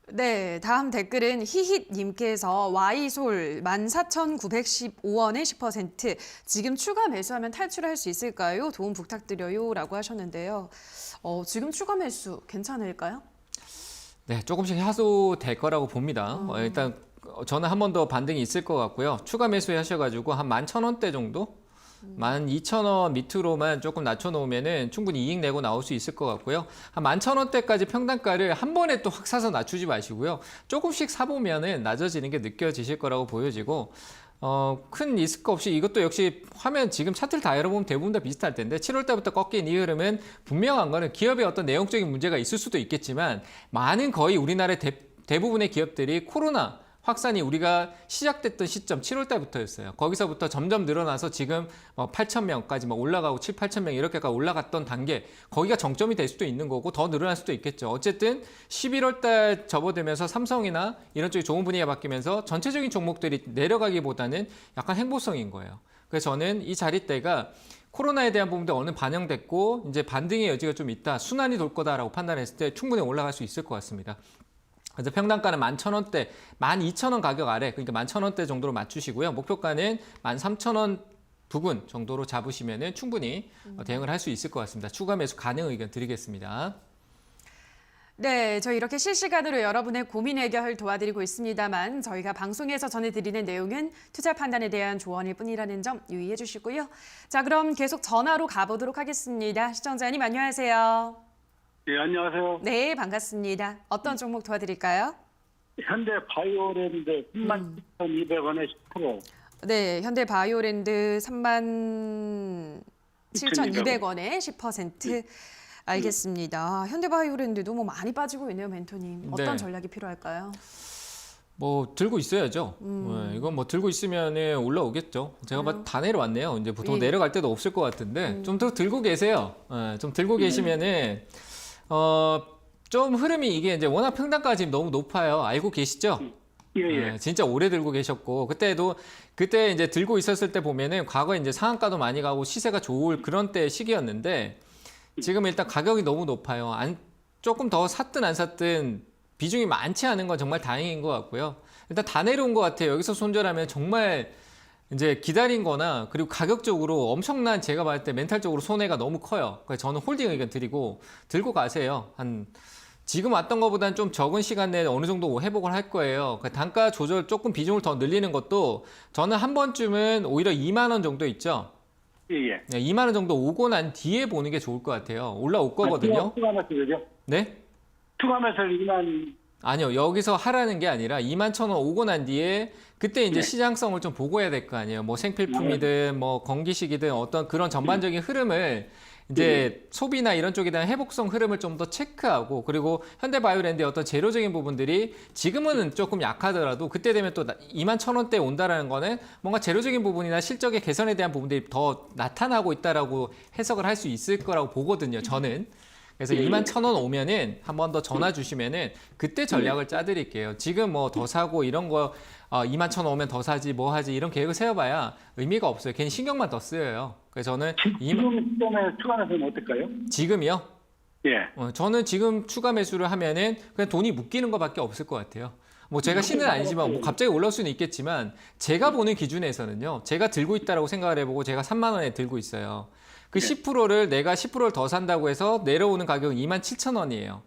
네, 다음 댓글은 히힛님께서 Y솔 14,915원에 10% 지금 추가 매수하면 탈출할 수 있을까요? 도움 부탁드려요 라고 하셨는데요. 지금 추가 매수 괜찮을까요? 네, 조금씩 하소될 거라고 봅니다. 일단 저는 한 번 더 반등이 있을 것 같고요. 추가 매수하셔가지고 한 11,000원대 정도? 12,000원 밑으로만 조금 낮춰놓으면은 충분히 이익 내고 나올 수 있을 것 같고요. 한 11,000원대까지 평단가를 한 번에 또 확 사서 낮추지 마시고요. 조금씩 사보면은 낮아지는 게 느껴지실 거라고 보여지고 큰 리스크 없이 이것도 역시 화면 지금 차트를 다 열어보면 대부분 다 비슷할 텐데 7월 달부터 꺾인 이 흐름은 분명한 거는 기업의 어떤 내용적인 문제가 있을 수도 있겠지만 많은 거의 우리나라의 대부분의 기업들이 코로나 확산이 우리가 시작됐던 시점 7월 달부터였어요. 거기서부터 점점 늘어나서 지금 8,000명까지 올라가고 7, 8,000명 이렇게까지 올라갔던 단계 거기가 정점이 될 수도 있는 거고 더 늘어날 수도 있겠죠. 어쨌든 11월 달 접어들면서 삼성이나 이런 쪽이 좋은 분위기가 바뀌면서 전체적인 종목들이 내려가기보다는 약간 행보성인 거예요. 그래서 저는 이 자리대가 코로나에 대한 부분도 어느 반영됐고 이제 반등의 여지가 좀 있다. 순환이 돌 거다라고 판단했을 때 충분히 올라갈 수 있을 것 같습니다. 그래서 평단가는 11,000원대, 12,000원 가격 아래, 그러니까 11,000원대 정도로 맞추시고요. 목표가는 13,000원 부근 정도로 잡으시면 충분히 대응을 할 수 있을 것 같습니다. 추가 매수 가능 의견 드리겠습니다. 네, 저희 이렇게 실시간으로 여러분의 고민 해결 도와드리고 있습니다만 저희가 방송에서 전해드리는 내용은 투자 판단에 대한 조언일 뿐이라는 점 유의해 주시고요. 자, 그럼 계속 전화로 가보도록 하겠습니다. 시청자님 안녕하세요. 네, 안녕하세요. 네, 반갑습니다. 어떤 종목 도와드릴까요? 현대 바이오랜드 37,200원에 10%. 네, 현대 바이오랜드 31,200원에 7,200원에 10%. 알겠습니다. 현대바이오랜드 너무 많이 빠지고 있네요, 멘토님. 어떤 네. 전략이 필요할까요? 뭐 들고 있어야죠. 네, 이건 뭐 들고 있으면 올라오겠죠. 제가 다 내려왔네요. 이제 보통 예. 내려갈 때도 없을 것 같은데 좀 더 들고 계세요. 좀 들고 계시면은 좀 흐름이 이게 이제 워낙 평단가가 지금 너무 높아요. 알고 계시죠? 예. 진짜 오래 들고 계셨고 그때 이제 들고 있었을 때 보면은 과거에 이제 상한가도 많이 가고 시세가 좋을 그런 때 시기였는데 지금 일단 가격이 너무 높아요. 조금 더 샀든 안 샀든 비중이 많지 않은 건 정말 다행인 것 같고요. 일단 다 내려온 것 같아요. 여기서 손절하면 정말 이제 기다린 거나 그리고 가격적으로 엄청난 제가 봤을 때 멘탈적으로 손해가 너무 커요. 그래서 저는 홀딩 의견 드리고 들고 가세요. 지금 왔던 것보다는 좀 적은 시간 내에 어느 정도 회복을 할 거예요. 그러니까 단가 조절 조금 비중을 더 늘리는 것도 저는 한 번쯤은 오히려 2만 원 정도 있죠. 예. 네, 2만 원 정도 오고 난 뒤에 보는 게 좋을 것 같아요. 올라올 거거든요. 투가면서 그죠? 네? 투가면서 2만. 아니요. 여기서 하라는 게 아니라 2만 1,000원 오고 난 뒤에 그때 이제 시장성을 좀 보고 해야 될 거 아니에요. 뭐 생필품이든 뭐 건기식이든 어떤 그런 전반적인 흐름을 이제 소비나 이런 쪽에 대한 회복성 흐름을 좀 더 체크하고 그리고 현대바이오랜드의 어떤 재료적인 부분들이 지금은 조금 약하더라도 그때 되면 또 2만 1,000원대 온다라는 거는 뭔가 재료적인 부분이나 실적의 개선에 대한 부분들이 더 나타나고 있다라고 해석을 할 수 있을 거라고 보거든요. 저는. 그래서 2만 1,000원 오면은 한 번 더 전화 주시면은 그때 전략을 짜드릴게요. 지금 뭐 더 사고 이런 거 2만 1,000원 오면 더 사지 뭐 하지 이런 계획을 세워봐야 의미가 없어요. 괜히 신경만 더 쓰여요. 그래서 저는 지금 시점에 투가면서는 어떨까요? 지금이요? 예. 저는 지금 추가 매수를 하면은 그냥 돈이 묶이는 것밖에 없을 것 같아요. 뭐 제가 신은 아니지만 뭐 갑자기 올라올 수는 있겠지만 제가 보는 기준에서는요. 제가 들고 있다라고 생각을 해보고 제가 3만 원에 들고 있어요. 그 10%를 내가 10%를 더 산다고 해서 내려오는 가격은 2만 7천 원이에요.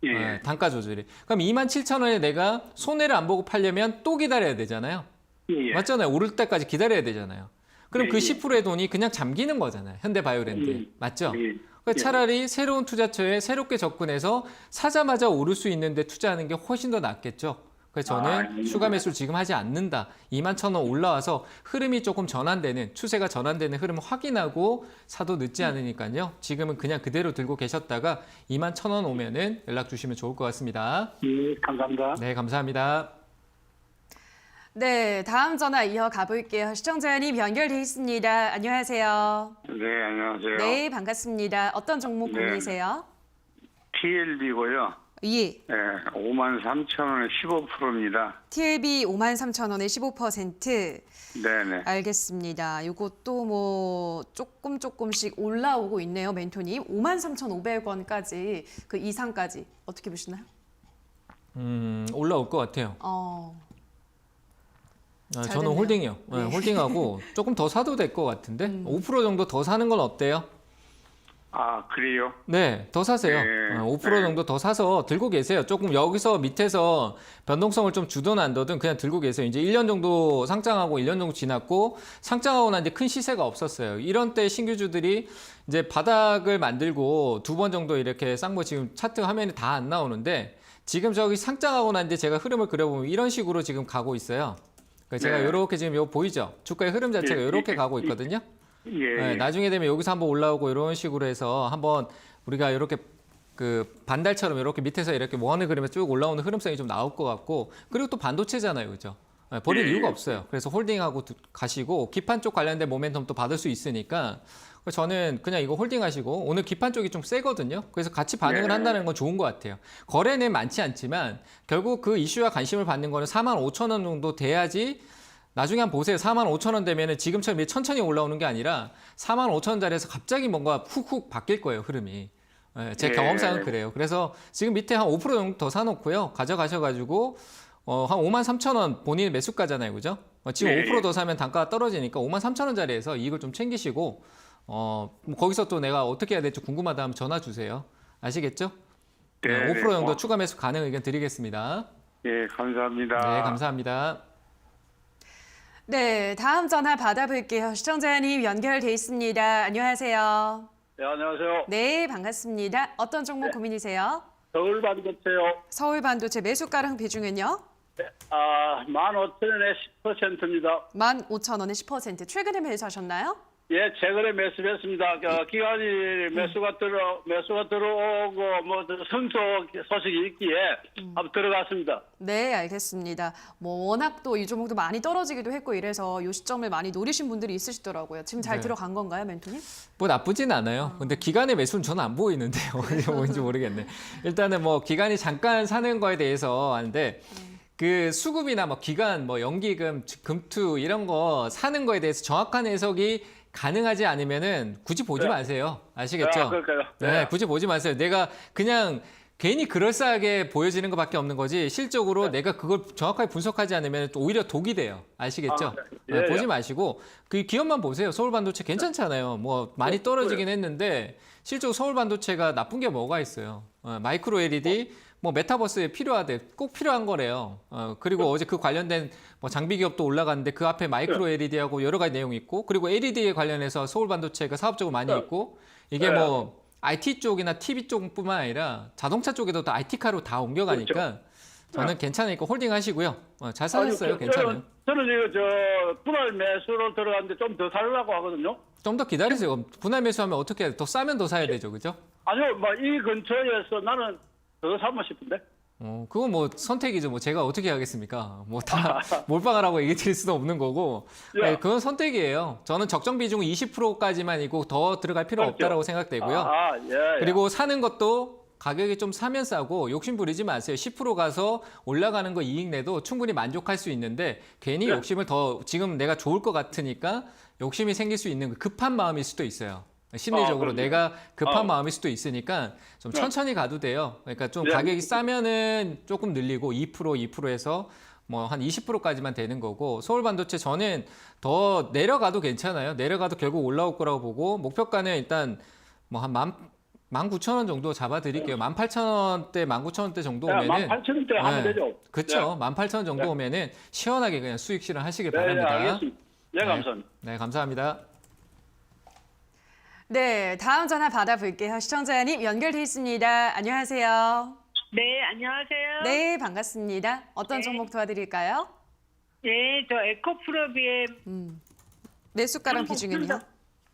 예. 단가 조절이. 그럼 2만 7천 원에 내가 손해를 안 보고 팔려면 또 기다려야 되잖아요. 예. 맞잖아요. 오를 때까지 기다려야 되잖아요. 그럼 예, 그 예. 10%의 돈이 그냥 잠기는 거잖아요. 현대바이오랜드. 예. 맞죠? 예. 그러니까 차라리 새로운 투자처에 새롭게 접근해서 사자마자 오를 수 있는데 투자하는 게 훨씬 더 낫겠죠. 그래서 저는 추가 매수를 지금 하지 않는다. 2만 1,000원 올라와서 흐름이 조금 전환되는 추세가 전환되는 흐름을 확인하고 사도 늦지 않으니까요. 지금은 그냥 그대로 들고 계셨다가 2만 1,000원 오면은 연락 주시면 좋을 것 같습니다. 예. 감사합니다. 네, 감사합니다. 네, 다음 전화 이어가 볼게요. 시청자님 연결돼 있습니다. 안녕하세요. 네, 안녕하세요. 네, 반갑습니다. 어떤 종목 네. 고민이세요? TLB고요. 예. 네, 53,000원에 15%입니다. TLB 53,000원에 15%. 네네. 알겠습니다. 이것도 뭐 조금씩 올라오고 있네요, 멘토님. 53,500원까지 그 이상까지 어떻게 보시나요? 올라올 것 같아요. 잘 저는 됐네요. 홀딩이요. 네, 홀딩하고 조금 더 사도 될 것 같은데 5% 정도 더 사는 건 어때요? 아, 그래요? 네, 더 사세요. 네. 5% 정도 더 사서 들고 계세요. 조금 여기서 밑에서 변동성을 좀 주든 안 두든 그냥 들고 계세요. 이제 1년 정도 상장하고 1년 정도 지났고 상장하고 난 뒤에 큰 시세가 없었어요. 이런 때 신규주들이 이제 바닥을 만들고 2번 정도 이렇게 쌍보 지금 차트 화면이 다 안 나오는데 지금 저기 상장하고 난 뒤에 제가 흐름을 그려보면 이런 식으로 지금 가고 있어요. 그러니까 제가 네. 이렇게 지금 이거 보이죠? 주가의 흐름 자체가 예, 이렇게 예, 가고 예. 있거든요. 예. 네, 나중에 되면 여기서 한번 올라오고 이런 식으로 해서 한번 우리가 이렇게 그 반달처럼 이렇게 밑에서 이렇게 원을 그리면 쭉 올라오는 흐름성이 좀 나올 것 같고 그리고 또 반도체잖아요, 그죠? 네, 버릴 예, 이유가 예. 없어요. 그래서 홀딩하고 가시고 기판 쪽 관련된 모멘텀도 받을 수 있으니까 저는 그냥 이거 홀딩하시고 오늘 기판 쪽이 좀 세거든요. 그래서 같이 반응을 네. 한다는 건 좋은 것 같아요. 거래는 많지 않지만 결국 그 이슈와 관심을 받는 거는 45,000원 정도 돼야지. 나중에 한번 보세요. 45,000원 되면은 지금처럼 천천히 올라오는 게 아니라 45,000원짜리에서 갑자기 뭔가 훅훅 바뀔 거예요, 흐름이. 제 예. 경험상은 그래요. 그래서 지금 밑에 한 5% 정도 더 사놓고요. 가져가셔가지고 한 53,000원 본인 매수가잖아요, 그죠? 지금 예. 5% 더 사면 단가가 떨어지니까 53,000원짜리에서 이익을 좀 챙기시고 뭐 거기서 또 내가 어떻게 해야 될지 궁금하다 하면 전화 주세요. 아시겠죠? 네, 5% 정도 네. 추가 매수 가능 의견 드리겠습니다. 예, 감사합니다. 네, 감사합니다. 네, 다음 전화 받아볼게요. 시청자님 연결돼 있습니다. 안녕하세요. 네, 안녕하세요. 네, 반갑습니다. 어떤 종목 고민이세요? 서울 반도체요. 서울 반도체 매수가랑 비중은요? 15,000원에 10%입니다. 15,000원에 10%. 최근에 매수하셨나요? 예, 최근에 매수했습니다. 기관이 매수가 들어오고 뭐 성소 소식이 있기에 한번 들어갔습니다. 네, 알겠습니다. 뭐 워낙 또 이 종목도 많이 떨어지기도 했고 이래서 이 시점을 많이 노리신 분들이 있으시더라고요. 지금 잘 네. 들어간 건가요, 멘토님? 뭐 나쁘진 않아요. 근데 기간의 매수는 저는 안 보이는데요. 뭔지 모르겠네. 일단은 뭐 기간이 잠깐 사는 거에 대해서 하는데 그 수급이나 뭐 기간, 뭐 연기금, 금투 이런 거 사는 거에 대해서 정확한 해석이 가능하지 않으면은 굳이 보지 마세요. 아시겠죠? 아, 그럴까요? 네, 굳이 보지 마세요. 내가 그냥 괜히 그럴싸하게 보여지는 것밖에 없는 거지 실적으로 내가 그걸 정확하게 분석하지 않으면 또 오히려 독이 돼요. 아시겠죠? 예, 보지 예. 마시고 그 기업만 보세요. 서울반도체 괜찮잖아요. 뭐 많이 떨어지긴 했는데 실제로 서울반도체가 나쁜 게 뭐가 있어요? 마이크로 LED 뭐 메타버스에 필요하대 꼭 필요한 거래요. 그리고 어제 그 관련된 뭐 장비 기업도 올라갔는데 그 앞에 마이크로 LED하고 여러 가지 내용이 있고 그리고 LED에 관련해서 서울반도체가 사업적으로 많이 있고 이게 뭐 IT 쪽이나 TV 쪽뿐만 아니라 자동차 쪽에도 다 IT카로 다 옮겨가니까 저는 괜찮으니까 홀딩 하시고요. 잘 사셨어요. 괜찮아요. 저는 이거 분할 매수로 들어갔는데 좀 더 살려고 하거든요. 좀 더 기다리세요. 분할 매수하면 어떻게 해요? 더 싸면 더 사야 되죠. 그죠? 아니요, 뭐 이 근처에서 나는 더 사고 싶은데. 그건 뭐 선택이죠. 뭐 제가 어떻게 하겠습니까? 뭐 다 몰빵하라고 얘기 드릴 수도 없는 거고. 야. 네, 그건 선택이에요. 저는 적정 비중은 20%까지만이고 더 들어갈 필요 그렇죠. 없다라고 생각되고요. 예. 그리고 사는 것도 가격이 좀 사면 싸고 욕심 부리지 마세요. 10% 가서 올라가는 거 이익 내도 충분히 만족할 수 있는데 괜히 욕심을 더 지금 내가 좋을 것 같으니까 욕심이 생길 수 있는 급한 마음일 수도 있어요. 심리적으로 그럼요. 내가 급한 마음일 수도 있으니까 좀 천천히 가도 돼요. 그러니까 좀 가격이 싸면은 조금 늘리고 2%에서 뭐 한 20%까지만 되는 거고 서울반도체 저는 더 내려가도 괜찮아요. 내려가도 결국 올라올 거라고 보고 목표가는 일단 뭐 한 19,000원 정도 잡아드릴게요. 18,000원대, 19,000원대 정도 오면은 18,000원대 하면 되죠. 그렇죠. 18,000원 정도 오면은 시원하게 그냥 수익 실현하시길 네, 바랍니다. 알겠습니다. 네, 감사합니다. 네, 감사합니다. 네, 다음 전화 받아볼게요. 시청자님 연결돼 있습니다. 안녕하세요. 네, 안녕하세요. 네, 반갑습니다. 어떤 네. 종목 도와드릴까요? 네, 저 에코프로비엠 매수가랑 비중은요?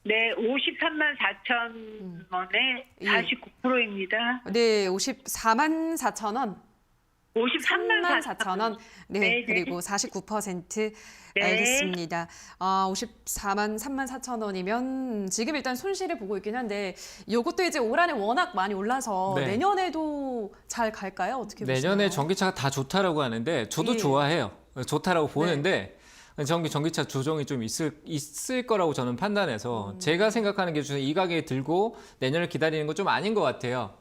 네, 53만 4천 원에 예. 49%입니다. 네, 54만 4천 원. 53만 4천 원. 네, 네, 네. 그리고 49%. 네. 알겠습니다. 54만 3만 4천 원이면 지금 일단 손실을 보고 있긴 한데 이것도 이제 올 한해 워낙 많이 올라서 네. 내년에도 잘 갈까요? 어떻게 보시나요? 내년에 전기차가 다 좋다라고 하는데 저도 예. 좋아해요. 좋다라고 보는데 전기차 조정이 좀 있을 거라고 저는 판단해서 제가 생각하는 기준에 이 가격에 들고 내년을 기다리는 건 좀 아닌 것 같아요.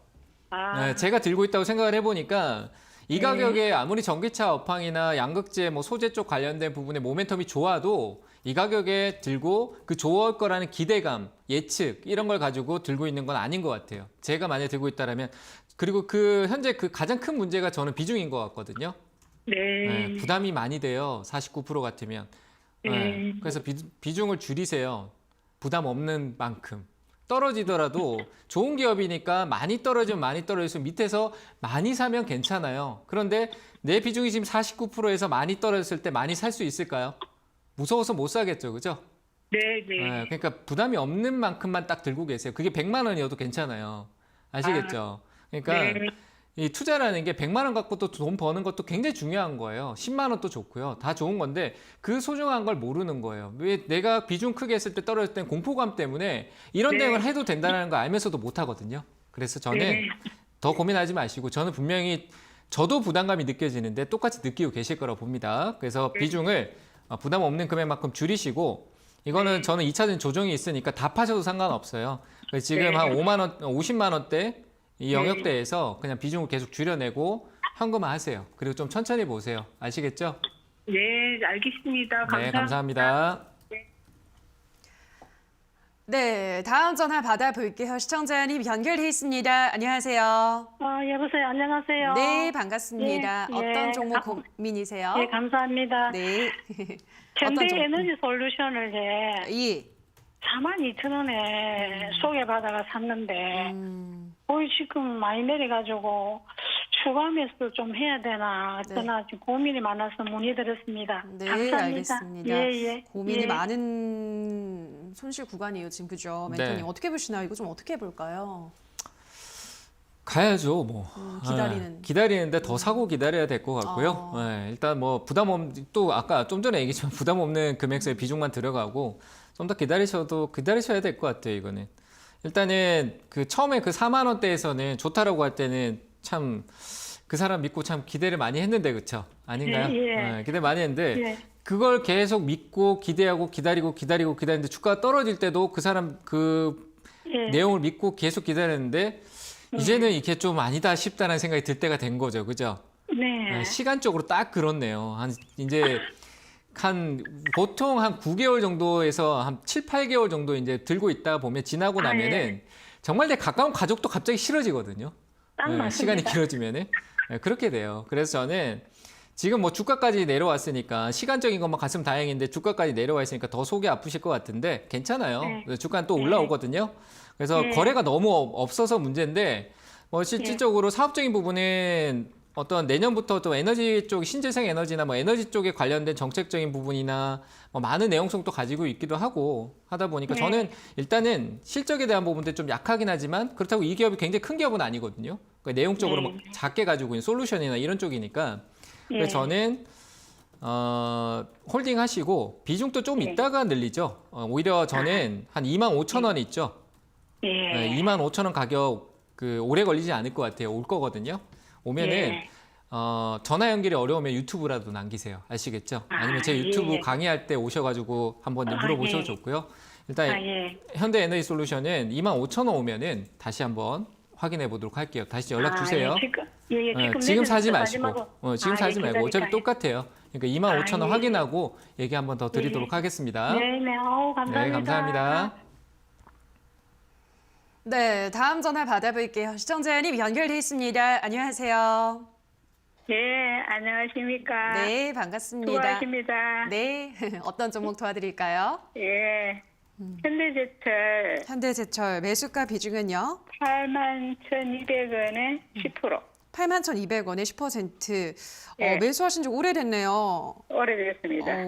네, 제가 들고 있다고 생각을 해보니까 이 가격에 아무리 전기차 업황이나 양극재, 뭐 소재 쪽 관련된 부분에 모멘텀이 좋아도 이 가격에 들고 그 좋을 거라는 기대감, 예측 이런 걸 가지고 들고 있는 건 아닌 것 같아요. 제가 만약에 들고 있다라면 그리고 현재 그 가장 큰 문제가 저는 비중인 것 같거든요. 네, 부담이 많이 돼요. 49% 같으면. 네, 그래서 비중을 줄이세요. 부담 없는 만큼. 떨어지더라도 좋은 기업이니까 많이 떨어지면 많이 떨어지면 밑에서 많이 사면 괜찮아요. 그런데 내 비중이 지금 49%에서 많이 떨어졌을 때 많이 살 수 있을까요? 무서워서 못 사겠죠. 그죠? 네, 네. 네, 그러니까 부담이 없는 만큼만 딱 들고 계세요. 그게 100만 원이어도 괜찮아요. 아시겠죠? 그러니까 네. 이 투자라는 게 100만 원 갖고 또 돈 버는 것도 굉장히 중요한 거예요. 10만 원도 좋고요. 다 좋은 건데 그 소중한 걸 모르는 거예요. 왜 내가 비중 크게 했을 때 떨어질 땐 공포감 때문에 이런 대응을 해도 된다는 걸 알면서도 못 하거든요. 그래서 저는 더 고민하지 마시고 저는 분명히 저도 부담감이 느껴지는데 똑같이 느끼고 계실 거라고 봅니다. 그래서 비중을 부담 없는 금액만큼 줄이시고 이거는 저는 2차전 조정이 있으니까 다 파셔도 상관없어요. 그래서 지금 한 5만 원, 50만 원대 이 영역대에서 그냥 비중을 계속 줄여내고 현금화하세요. 그리고 좀 천천히 보세요. 아시겠죠? 네, 알겠습니다. 감사합니다. 네, 감사합니다. 네, 다음 전화 받아볼게요. 시청자님 연결돼 있습니다. 안녕하세요. 여보세요. 안녕하세요. 네, 반갑습니다. 예, 어떤 예. 종목 고민이세요? 네, 감사합니다. 네. 현대 종목? 에너지 솔루션을 예. 42,000원에 소개받아가 샀는데 거의 지금 많이 내려가지고 추가 매수 좀 해야 되나 어쩌나 지금 고민이 많아서 문의드렸습니다. 네, 감사합니다. 알겠습니다. 예, 예. 고민이 예. 많은 손실 구간이에요, 지금 그죠? 네. 멘토님 어떻게 보시나요? 이거 좀 어떻게 볼까요? 가야죠, 뭐. 기다리는. 기다리는데 더 사고 기다려야 될 것 같고요. 일단 뭐 또 아까 좀 전에 얘기했지만 부담 없는 금액수의 비중만 들어가고 좀 더 기다리셔야 될 것 같아요, 이거는. 일단은 그 처음에 그 4만 원대에서는 좋다라고 할 때는 참 그 사람 믿고 참 기대를 많이 했는데, 그쵸? 아닌가요? 예. 기대 많이 했는데 예. 그걸 계속 믿고 기대하고 기다리는데 주가가 떨어질 때도 그 사람 그 예. 내용을 믿고 계속 기다렸는데 이제는 이게 좀 아니다 싶다는 생각이 들 때가 된 거죠. 그죠? 네. 시간적으로 딱 그렇네요. 보통 한 9개월 정도에서 한 7, 8개월 정도 이제 들고 있다 보면 지나고 나면은 정말 내 가까운 가족도 갑자기 싫어지거든요. 딱 맞습니다. 시간이 길어지면은. 그렇게 돼요. 그래서 저는 지금 뭐 주가까지 내려왔으니까 시간적인 것만 갔으면 다행인데 주가까지 내려와 있으니까 더 속이 아프실 것 같은데 괜찮아요. 네. 주가는 또 올라오거든요. 그래서 거래가 너무 없어서 문제인데 뭐 실질적으로 사업적인 부분은 어떤 내년부터 또 에너지 쪽, 신재생 에너지나 뭐 에너지 쪽에 관련된 정책적인 부분이나 뭐 많은 내용성도 가지고 있기도 하고 하다 보니까 저는 일단은 실적에 대한 부분도 좀 약하긴 하지만 그렇다고 이 기업이 굉장히 큰 기업은 아니거든요. 그러니까 내용적으로 막 작게 가지고 있는 솔루션이나 이런 쪽이니까 그래서 저는 홀딩 하시고 비중도 좀 있다가 늘리죠. 오히려 저는 한 25,000원 있죠. 25,000원 가격 오래 걸리지 않을 것 같아요. 올 거거든요. 오면은 전화 연결이 어려우면 유튜브라도 남기세요. 아시겠죠? 아니면 제 유튜브 강의할 때 오셔가지고 한번 물어보셔도 좋고요. 일단 현대에너지솔루션은 25,000원 오면은 다시 한번 확인해 보도록 할게요. 다시 연락 주세요. 지금 사지 마시고, 지금 사지 말고 어차피 똑같아요. 그러니까 25,000원 확인하고 얘기 한번 더 드리도록 하겠습니다. 네. 감사합니다. 네, 감사합니다. 네, 다음 전화 받아볼게요. 시청자님 연결돼 있습니다. 안녕하세요. 예, 안녕하십니까. 네, 반갑습니다. 수고하십니다. 네, 어떤 종목 도와드릴까요? 예. 현대제철 현대제철 매수가 비중은요? 81,200원에 10%. 81,200원에 10%. 예. 매수하신 지 오래됐네요. 오래됐습니다.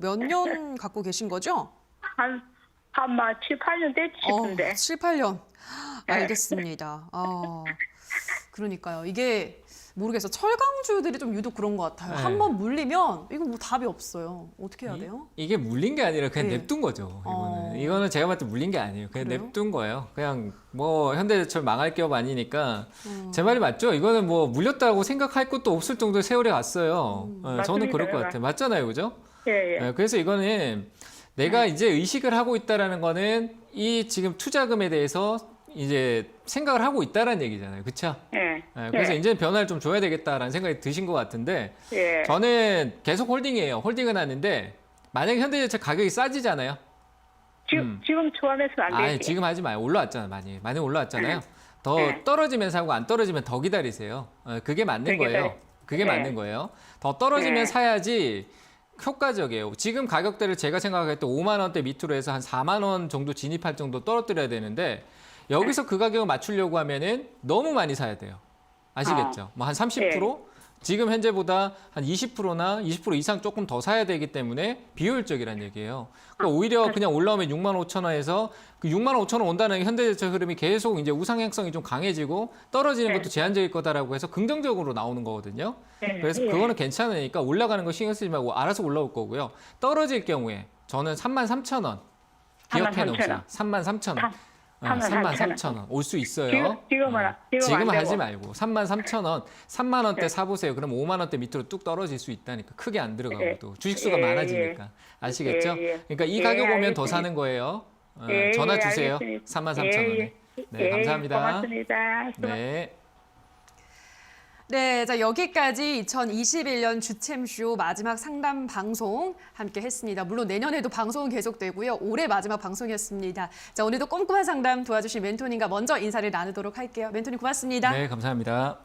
몇 년 갖고 계신 거죠? 한 7, 8년 됐지 싶은데. 7, 8년. 네. 알겠습니다. 그러니까요. 이게 모르겠어. 철강주들이 좀 유독 그런 것 같아요. 네. 한번 물리면 이거 뭐 답이 없어요. 어떻게 해야 돼요? 이게 물린 게 아니라 그냥 네. 냅둔 거죠. 이거는 제가 봤을 때 물린 게 아니에요. 그냥 그래요? 냅둔 거예요. 그냥 뭐 현대제철 망할 기업 아니니까 제 말이 맞죠? 이거는 뭐 물렸다고 생각할 것도 없을 정도의 세월이 왔어요. 저는 그럴 것 같아요. 맞잖아요, 그죠? 예. 그래서 이거는 내가 이제 의식을 하고 있다라는 거는 이 지금 투자금에 대해서 이제 생각을 하고 있다라는 얘기잖아요. 그렇죠? 예. 그래서 이제 변화를 좀 줘야 되겠다라는 생각이 드신 것 같은데 예. 저는 계속 홀딩이에요. 홀딩은 하는데 만약에 현대제철 가격이 싸지잖아요. 지금 좋아하면서는 안 되지. 아니 지금 하지 마요. 올라왔잖아. 많이 올라왔잖아요. 더 네. 떨어지면 사고 안 떨어지면 더 기다리세요. 그게 맞는 거예요. 그게 네. 맞는 거예요. 더 떨어지면 네. 사야지 효과적이에요. 지금 가격대를 제가 생각할 때 5만 원대 밑으로 해서 한 4만 원 정도 진입할 정도 떨어뜨려야 되는데 여기서 그 가격을 맞추려고 하면은 너무 많이 사야 돼요. 아시겠죠? 뭐 한 30%? 지금 현재보다 한 20%나 20% 이상 조금 더 사야 되기 때문에 비효율적이라는 얘기예요. 그러니까 오히려 그냥 올라오면 6만 5천 원에서 그 6만 5천 원 온다는 게 현대제철 흐름이 계속 이제 우상향성이 좀 강해지고 떨어지는 것도 제한적일 거다라고 해서 긍정적으로 나오는 거거든요. 그래서 그거는 괜찮으니까 올라가는 거 신경 쓰지 말고 알아서 올라올 거고요. 떨어질 경우에 저는 3만 3천 원 기억해 놓으세요. 3만 3천 원. 3만 3천 원 올 수 있어요. 지금 하지 말고 3만 3천 원, 3만 원대 사보세요. 그럼 5만 원대 밑으로 뚝 떨어질 수 있다니까. 크게 안 들어가고 또 주식수가 많아지니까. 아시겠죠? 그러니까 이 가격 오면 더 사는 거예요. 전화 주세요. 3만 3천 원에. 네, 감사합니다. 고맙습니다. 네. 네, 자 여기까지 2021년 주챔쇼 마지막 상담 방송 함께 했습니다. 물론 내년에도 방송은 계속되고요. 올해 마지막 방송이었습니다. 자 오늘도 꼼꼼한 상담 도와주신 멘토님과 먼저 인사를 나누도록 할게요. 멘토님 고맙습니다. 네, 감사합니다.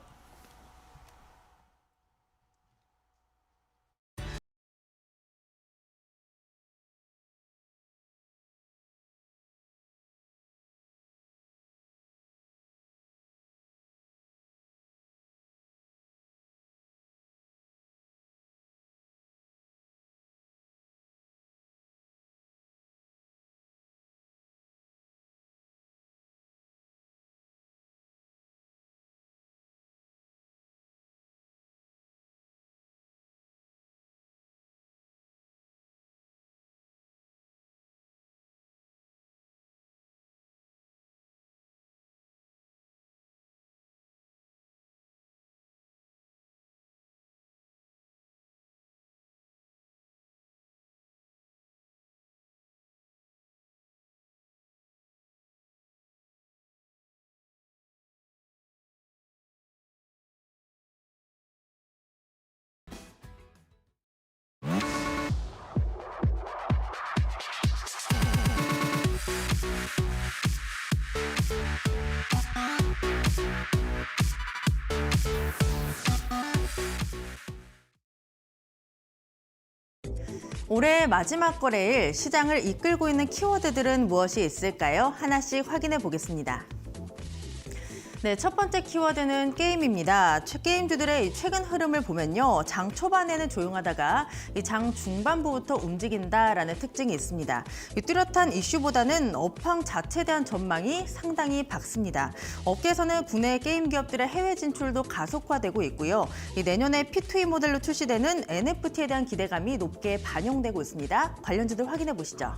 올해 마지막 거래일 시장을 이끌고 있는 키워드들은 무엇이 있을까요? 하나씩 확인해 보겠습니다. 네, 첫 번째 키워드는 게임입니다. 게임주들의 최근 흐름을 보면요. 장 초반에는 조용하다가 이 장 중반부부터 움직인다라는 특징이 있습니다. 이 뚜렷한 이슈보다는 업황 자체에 대한 전망이 상당히 밝습니다. 업계에서는 국내 게임 기업들의 해외 진출도 가속화되고 있고요. 이 내년에 P2E 모델로 출시되는 NFT에 대한 기대감이 높게 반영되고 있습니다. 관련주들 확인해 보시죠.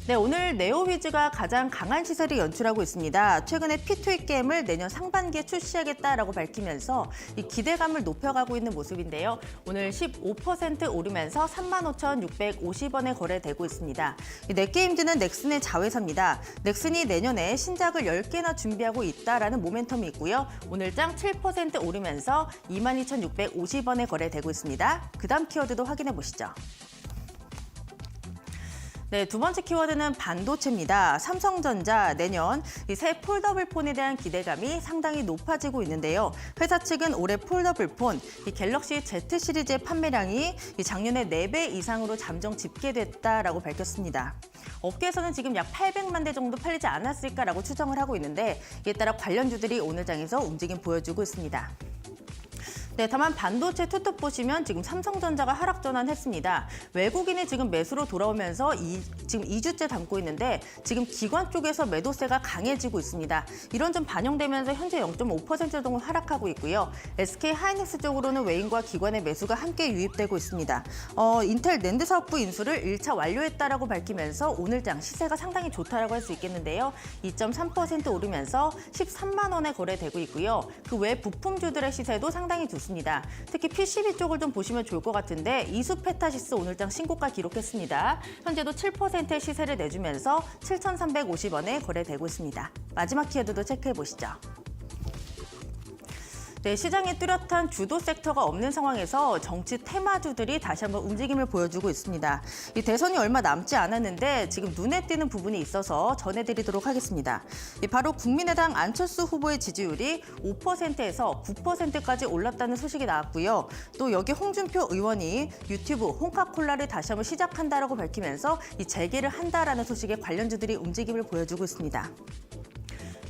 네, 오늘 네오위즈가 가장 강한 시세를 연출하고 있습니다. 최근에 P2E 게임을 내년 상반기에 출시하겠다라고 밝히면서 이 기대감을 높여가고 있는 모습인데요. 오늘 15% 오르면서 35,650원에 거래되고 있습니다. 이 넷게임즈는 넥슨의 자회사입니다. 넥슨이 내년에 신작을 10개나 준비하고 있다라는 모멘텀이 있고요. 오늘 장 7% 오르면서 22,650원에 거래되고 있습니다. 그 다음 키워드도 확인해 보시죠. 네, 두 번째 키워드는 반도체입니다. 삼성전자 내년 이 새 폴더블 폰에 대한 기대감이 상당히 높아지고 있는데요. 회사 측은 올해 폴더블 폰, 이 갤럭시 Z 시리즈의 판매량이 이 작년에 4배 이상으로 잠정 집계됐다라고 밝혔습니다. 업계에서는 지금 약 800만 대 정도 팔리지 않았을까라고 추정을 하고 있는데 이에 따라 관련주들이 오늘 장에서 움직임 보여주고 있습니다. 네, 다만 반도체 투톱 보시면 지금 삼성전자가 하락 전환했습니다. 외국인이 지금 매수로 돌아오면서 지금 2주째 담고 있는데 지금 기관 쪽에서 매도세가 강해지고 있습니다. 이런 점 반영되면서 현재 0.5% 정도 하락하고 있고요. SK 하이닉스 쪽으로는 외인과 기관의 매수가 함께 유입되고 있습니다. 인텔 낸드 사업부 인수를 1차 완료했다라고 밝히면서 오늘장 시세가 상당히 좋다라고 할 수 있겠는데요. 2.3% 오르면서 13만 원에 거래되고 있고요. 그 외 부품주들의 시세도 상당히 좋습니다. 특히 PCB 쪽을 좀 보시면 좋을 것 같은데 이수페타시스 오늘장 신고가 기록했습니다. 현재도 7%의 시세를 내주면서 7,350원에 거래되고 있습니다. 마지막 키워드도 체크해 보시죠. 네, 시장에 뚜렷한 주도 섹터가 없는 상황에서 정치 테마주들이 다시 한번 움직임을 보여주고 있습니다. 이 대선이 얼마 남지 않았는데 지금 눈에 띄는 부분이 있어서 전해드리도록 하겠습니다. 바로 국민의당 안철수 후보의 지지율이 5%에서 9%까지 올랐다는 소식이 나왔고요. 또 여기 홍준표 의원이 유튜브 홍카콜라를 다시 한번 시작한다라고 밝히면서 이 재개를 한다라는 소식에 관련주들이 움직임을 보여주고 있습니다.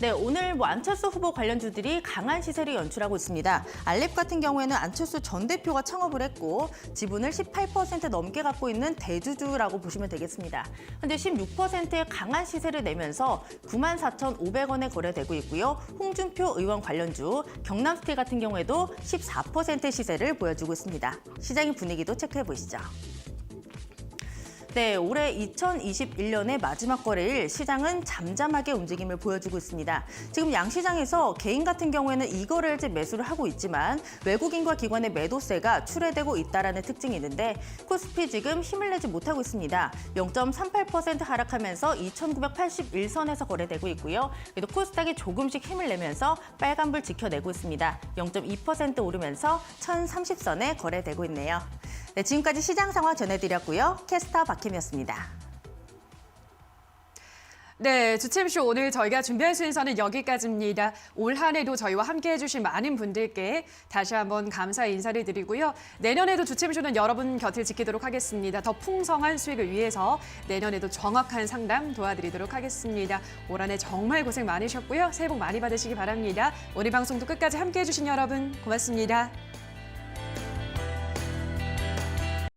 네, 오늘 안철수 후보 관련주들이 강한 시세를 연출하고 있습니다. 알랩 같은 경우에는 안철수 전 대표가 창업을 했고 지분을 18% 넘게 갖고 있는 대주주라고 보시면 되겠습니다. 현재 16%의 강한 시세를 내면서 94,500원에 거래되고 있고요. 홍준표 의원 관련주 경남스틸 같은 경우에도 14%의 시세를 보여주고 있습니다. 시장의 분위기도 체크해 보시죠. 네, 올해 2021년의 마지막 거래일 시장은 잠잠하게 움직임을 보여주고 있습니다. 지금 양시장에서 개인 같은 경우에는 이 거래일째 매수를 하고 있지만 외국인과 기관의 매도세가 출회되고 있다는 특징이 있는데 코스피 지금 힘을 내지 못하고 있습니다. 0.38% 하락하면서 2,981선에서 거래되고 있고요. 그래도 코스닥이 조금씩 힘을 내면서 빨간불 지켜내고 있습니다. 0.2% 오르면서 1,030선에 거래되고 있네요. 네, 지금까지 시장 상황 전해드렸고요. 캐스터 박혜미였습니다. 네, 주챔쇼 오늘 저희가 준비한 순서는 여기까지입니다. 올 한 해도 저희와 함께해 주신 많은 분들께 다시 한번 감사 인사를 드리고요. 내년에도 주챔쇼는 여러분 곁을 지키도록 하겠습니다. 더 풍성한 수익을 위해서 내년에도 정확한 상담 도와드리도록 하겠습니다. 올 한 해 정말 고생 많으셨고요. 새해 복 많이 받으시기 바랍니다. 오늘 방송도 끝까지 함께해 주신 여러분 고맙습니다.